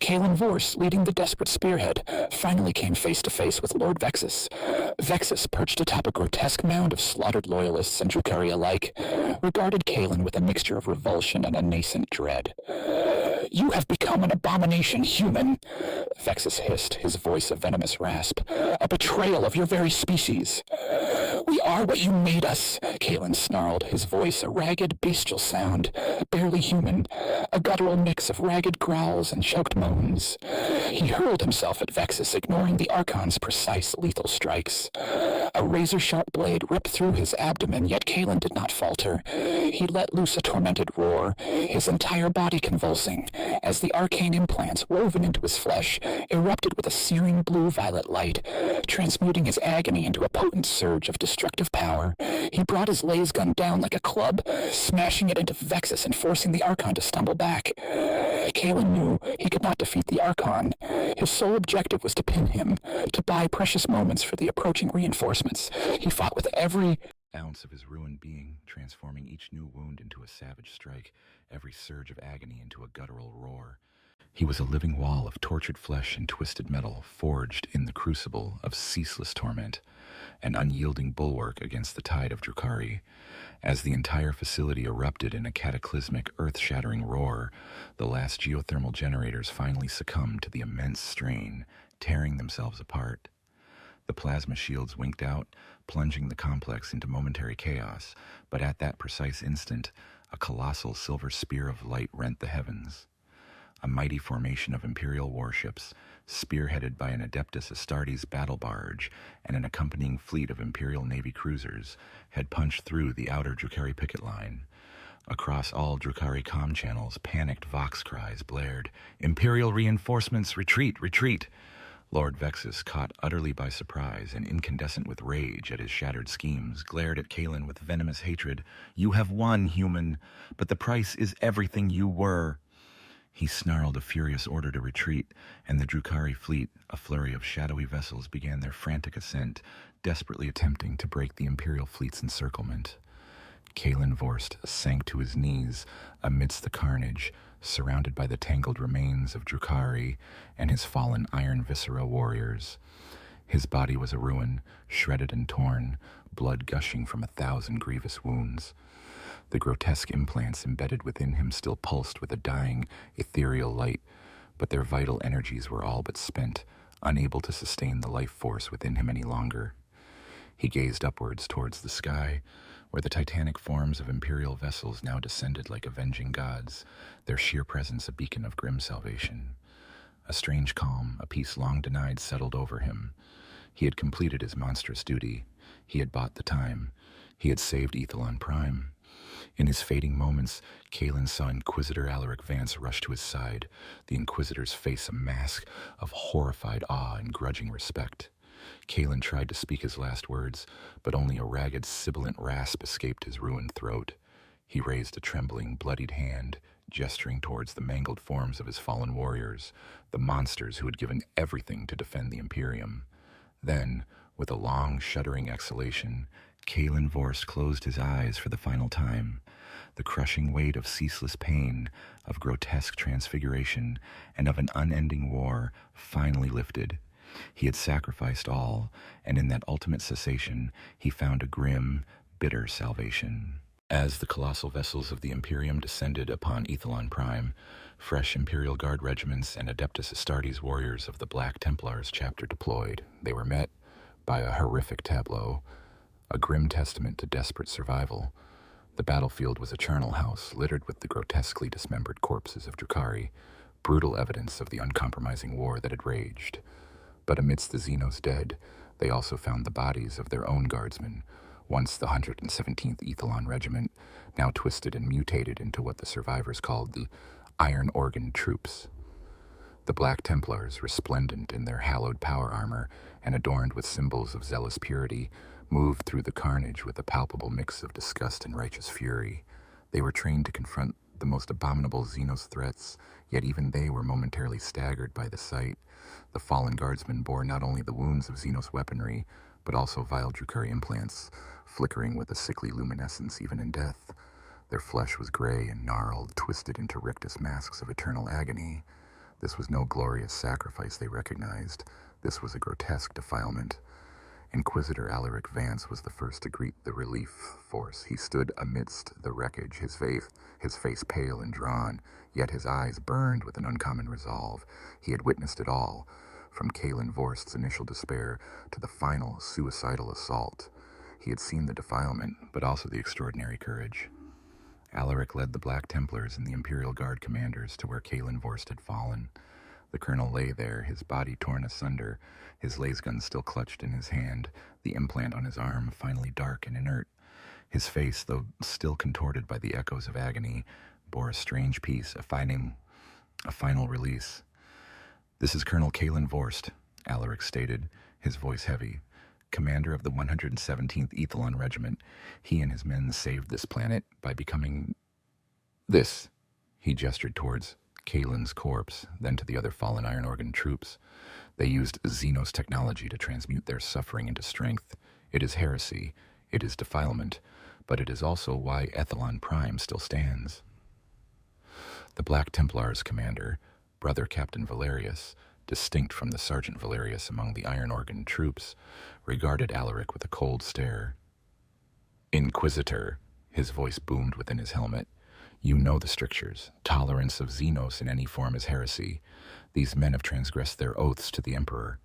Kalen Vorse, leading the desperate spearhead, finally came face to face with Lord Vexus. Vexus, perched atop a grotesque mound of slaughtered loyalists and Drukhari alike, regarded Kalen with a mixture of revulsion and a nascent dread. You have become an abomination, human, Vexus hissed, his voice a venomous rasp. A betrayal of your very species. We are what you made us, Kalen snarled, his voice a ragged, bestial sound, barely human, a guttural mix of ragged growls and choked moans. He hurled himself at Vexus, ignoring the Archon's precise, lethal strikes. A razor-sharp blade ripped through his abdomen, yet Kalen did not falter. He let loose a tormented roar, his entire body convulsing, as the arcane implants woven into his flesh erupted with a searing blue-violet light, transmuting his agony into a potent surge of destructive power. He brought his laser gun down like a club, smashing it into Vexus and forcing the Archon to stumble back. Kalen knew he could not defeat the Archon. His sole objective was to pin him, to buy precious moments for the approaching reinforcements. He fought with every ounce of his ruined being, transforming each new wound into a savage strike, every surge of agony into a guttural roar. He was a living wall of tortured flesh and twisted metal, forged in the crucible of ceaseless torment, an unyielding bulwark against the tide of Drukhari. As the entire facility erupted in a cataclysmic, earth-shattering roar, the last geothermal generators finally succumbed to the immense strain, tearing themselves apart. The plasma shields winked out, plunging the complex into momentary chaos, but at that precise instant, a colossal silver spear of light rent the heavens. A mighty formation of Imperial warships, spearheaded by an Adeptus Astartes battle barge and an accompanying fleet of Imperial Navy cruisers, had punched through the outer Drukhari picket line. Across all Drukhari comm channels, panicked vox cries blared, "Imperial reinforcements, retreat, retreat!" Lord Vexus, caught utterly by surprise and incandescent with rage at his shattered schemes, glared at Kalen with venomous hatred. "You have won, human, but the price is everything you were." He snarled a furious order to retreat, and the Drukhari fleet, a flurry of shadowy vessels, began their frantic ascent, desperately attempting to break the Imperial fleet's encirclement. Kalen Vorst sank to his knees amidst the carnage, surrounded by the tangled remains of Drukhari and his fallen Iron Viscera warriors. His body was a ruin, shredded and torn, blood gushing from 1,000 grievous wounds. The grotesque implants embedded within him still pulsed with a dying, ethereal light, but their vital energies were all but spent, unable to sustain the life force within him any longer. He gazed upwards towards the sky, where the titanic forms of Imperial vessels now descended like avenging gods, their sheer presence a beacon of grim salvation. A strange calm, a peace long denied, settled over him. He had completed his monstrous duty. He had bought the time. He had saved Ethelon Prime. In his fading moments, Kalen saw Inquisitor Alaric Vance rush to his side, the Inquisitor's face a mask of horrified awe and grudging respect. Kalen tried to speak his last words, but only a ragged, sibilant rasp escaped his ruined throat. He raised a trembling, bloodied hand, gesturing towards the mangled forms of his fallen warriors, the monsters who had given everything to defend the Imperium. Then, with a long, shuddering exhalation, Kalen Vorst closed his eyes for the final time. The crushing weight of ceaseless pain, of grotesque transfiguration, and of an unending war finally lifted. He had sacrificed all, and in that ultimate cessation, he found a grim, bitter salvation. As the colossal vessels of the Imperium descended upon Ethelon Prime, fresh Imperial Guard regiments and Adeptus Astartes warriors of the Black Templars chapter deployed. They were met by a horrific tableau, a grim testament to desperate survival. The battlefield was a charnel house littered with the grotesquely dismembered corpses of Drukhari, brutal evidence of the uncompromising war that had raged. But amidst the Xenos dead, they also found the bodies of their own guardsmen, once the 117th Ethelon Regiment, now twisted and mutated into what the survivors called the Iron Organ Troops. The Black Templars, resplendent in their hallowed power armor and adorned with symbols of zealous purity, moved through the carnage with a palpable mix of disgust and righteous fury. They were trained to confront the most abominable Xenos threats, yet even they were momentarily staggered by the sight. The fallen guardsmen bore not only the wounds of Xenos weaponry, but also vile Drukhari implants, flickering with a sickly luminescence even in death. Their flesh was gray and gnarled, twisted into rictus masks of eternal agony. This was no glorious sacrifice, they recognized. This was a grotesque defilement. Inquisitor Alaric Vance was the first to greet the relief force. He stood amidst the wreckage, his face pale and drawn, yet his eyes burned with an uncommon resolve. He had witnessed it all, from Kalen Vorst's initial despair to the final suicidal assault. He had seen the defilement, but also the extraordinary courage. Alaric led the Black Templars and the Imperial Guard commanders to where Kalen Vorst had fallen. The colonel lay there, his body torn asunder, his lasgun still clutched in his hand, the implant on his arm finally dark and inert. His face, though still contorted by the echoes of agony, bore a strange peace, a final release. "This is Colonel Kalen Vorst," Alaric stated, his voice heavy. "Commander of the 117th Ethelon Regiment. He and his men saved this planet by becoming this." He gestured towards Kalen's corpse, then to the other fallen Iron Organ troops. "They used Xenos technology to transmute their suffering into strength. It is heresy, it is defilement, but it is also why Ethelon Prime still stands." The Black Templars' commander, Brother Captain Valerius, distinct from the Sergeant Valerius among the Iron Organ troops, regarded Alaric with a cold stare. "Inquisitor," his voice boomed within his helmet, "you know the strictures. Tolerance of Xenos in any form is heresy. These men have transgressed their oaths to the Emperor."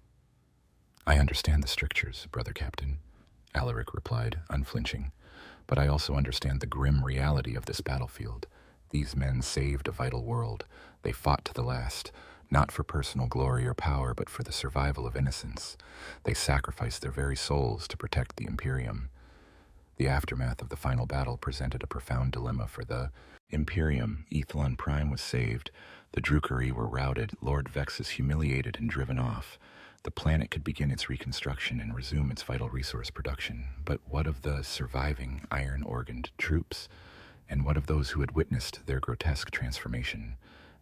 "I understand the strictures, Brother Captain," Alaric replied, unflinching, "but I also understand the grim reality of this battlefield. These men saved a vital world. They fought to the last, not for personal glory or power, but for the survival of innocence. They sacrificed their very souls to protect the Imperium." The aftermath of the final battle presented a profound dilemma for the Imperium. Ethelon Prime was saved. The Drukhari were routed. Lord Vexus humiliated and driven off. The planet could begin its reconstruction and resume its vital resource production. But what of the surviving iron-organed troops? And what of those who had witnessed their grotesque transformation?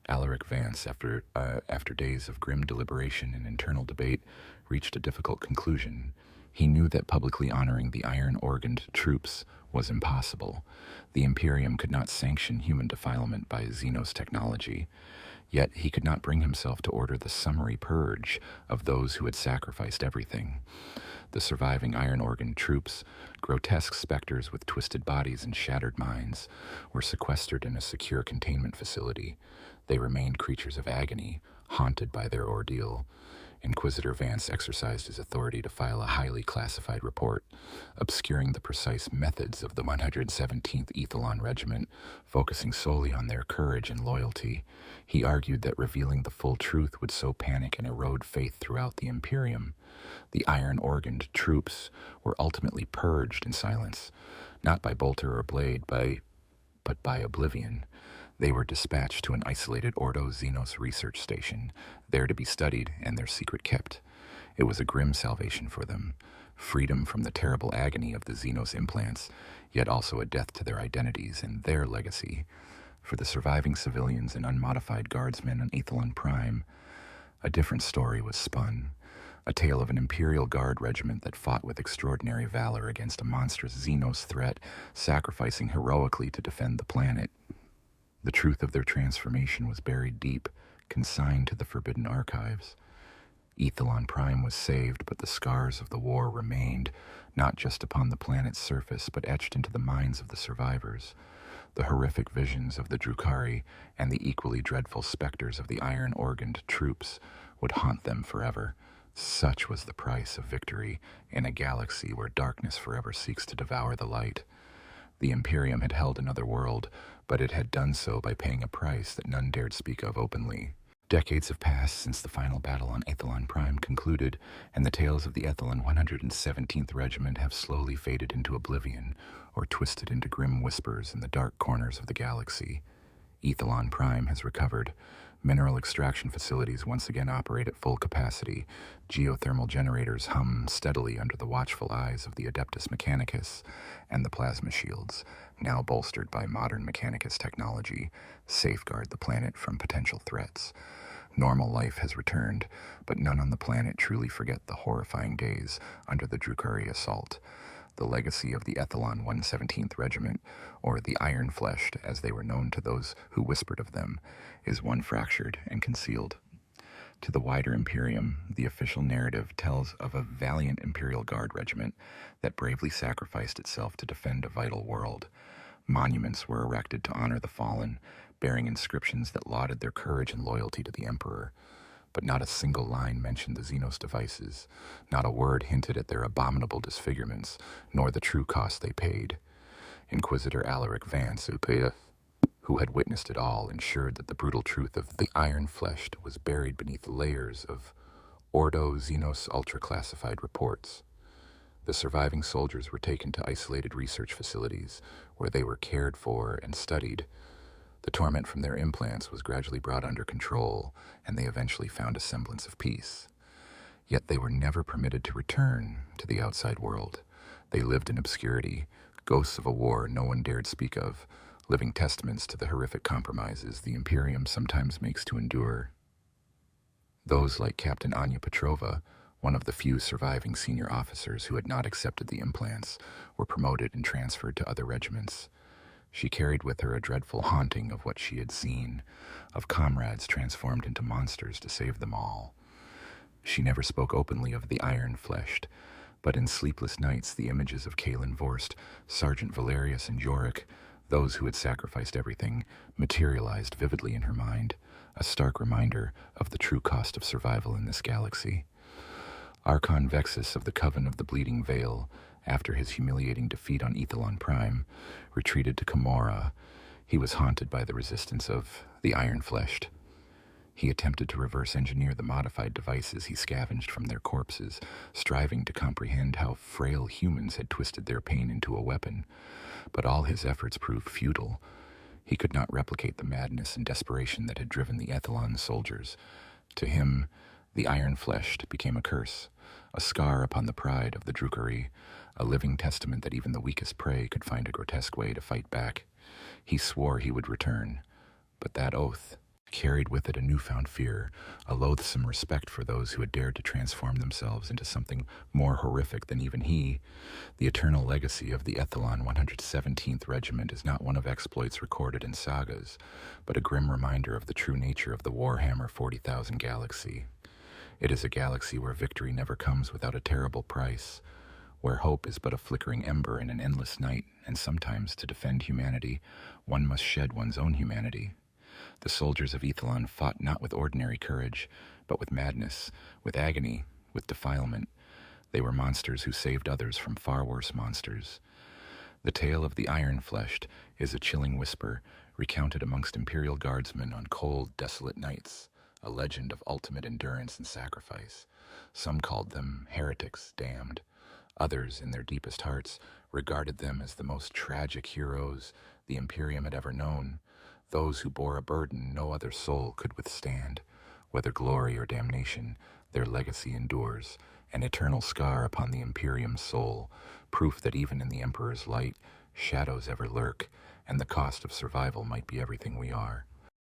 Alaric Vance, after days of grim deliberation and internal debate, reached a difficult conclusion. He knew that publicly honoring the iron-organed troops was impossible. The Imperium could not sanction human defilement by Xenos technology. Yet he could not bring himself to order the summary purge of those who had sacrificed everything. The surviving iron-organed troops, grotesque specters with twisted bodies and shattered minds, were sequestered in a secure containment facility. They remained creatures of agony, haunted by their ordeal. Inquisitor Vance exercised his authority to file a highly classified report, obscuring the precise methods of the 117th Ethelon Regiment, focusing solely on their courage and loyalty. He argued that revealing the full truth would sow panic and erode faith throughout the Imperium. The iron-organed troops were ultimately purged in silence, not by bolter or blade, but by oblivion. They were dispatched to an isolated Ordo Xenos research station, there to be studied and their secret kept. It was a grim salvation for them, freedom from the terrible agony of the Xenos implants, yet also a death to their identities and their legacy. For the surviving civilians and unmodified guardsmen on Ethelon Prime, a different story was spun. A tale of an Imperial Guard regiment that fought with extraordinary valor against a monstrous Xenos threat, sacrificing heroically to defend the planet. The truth of their transformation was buried deep, consigned to the forbidden archives. Ethelon Prime was saved, but the scars of the war remained, not just upon the planet's surface, but etched into the minds of the survivors. The horrific visions of the Drukhari and the equally dreadful specters of the iron-organed troops would haunt them forever. Such was the price of victory in a galaxy where darkness forever seeks to devour the light. The Imperium had held another world, but it had done so by paying a price that none dared speak of openly. Decades have passed since the final battle on Ethelon Prime concluded, and the tales of the Ethelon 117th Regiment have slowly faded into oblivion, or twisted into grim whispers in the dark corners of the galaxy. Ethelon Prime has recovered. Mineral extraction facilities once again operate at full capacity. Geothermal generators hum steadily under the watchful eyes of the Adeptus Mechanicus, and the plasma shields, now bolstered by modern Mechanicus technology, safeguard the planet from potential threats. Normal life has returned, but none on the planet truly forget the horrifying days under the Drukhari assault. The legacy of the Ethelon 117th Regiment, or the Iron-Fleshed as they were known to those who whispered of them, is one fractured and concealed. To the wider Imperium, the official narrative tells of a valiant Imperial Guard regiment that bravely sacrificed itself to defend a vital world. Monuments were erected to honor the fallen, bearing inscriptions that lauded their courage and loyalty to the Emperor. But not a single line mentioned the Xenos devices, not a word hinted at their abominable disfigurements, nor the true cost they paid. Inquisitor Alaric Vance, who had witnessed it all, ensured that the brutal truth of the iron-fleshed was buried beneath layers of Ordo Xenos ultra-classified reports. The surviving soldiers were taken to isolated research facilities, where they were cared for and studied. The torment from their implants was gradually brought under control, and they eventually found a semblance of peace. Yet they were never permitted to return to the outside world. They lived in obscurity, ghosts of a war no one dared speak of, living testaments to the horrific compromises the Imperium sometimes makes to endure. Those like Captain Anya Petrova, one of the few surviving senior officers who had not accepted the implants, were promoted and transferred to other regiments. She carried with her a dreadful haunting of what she had seen, of comrades transformed into monsters to save them all. She never spoke openly of the iron-fleshed, but in sleepless nights the images of Kalen Vorst, Sergeant Valerius, and Yorick, those who had sacrificed everything, materialized vividly in her mind, a stark reminder of the true cost of survival in this galaxy. Archon Vexus of the Coven of the Bleeding Veil, after his humiliating defeat on Ethelon Prime, retreated to Camorra. He was haunted by the resistance of the iron-fleshed. He attempted to reverse engineer the modified devices he scavenged from their corpses, striving to comprehend how frail humans had twisted their pain into a weapon. But all his efforts proved futile. He could not replicate the madness and desperation that had driven the Ethelon soldiers. To him, the iron-fleshed became a curse, a scar upon the pride of the Drukhari, a living testament that even the weakest prey could find a grotesque way to fight back. He swore he would return, but that oath carried with it a newfound fear, a loathsome respect for those who had dared to transform themselves into something more horrific than even he. The eternal legacy of the Ethelon 117th Regiment is not one of exploits recorded in sagas, but a grim reminder of the true nature of the Warhammer 40,000 galaxy. It is a galaxy where victory never comes without a terrible price, where hope is but a flickering ember in an endless night, and sometimes, to defend humanity, one must shed one's own humanity. The soldiers of Ethelon fought not with ordinary courage, but with madness, with agony, with defilement. They were monsters who saved others from far worse monsters. The tale of the iron-fleshed is a chilling whisper, recounted amongst Imperial Guardsmen on cold, desolate nights, a legend of ultimate endurance and sacrifice. Some called them heretics damned. Others, in their deepest hearts, regarded them as the most tragic heroes the Imperium had ever known, those who bore a burden no other soul could withstand. Whether glory or damnation, their legacy endures, an eternal scar upon the Imperium's soul, proof that even in the Emperor's light, shadows ever lurk, and the cost of survival might be everything we are.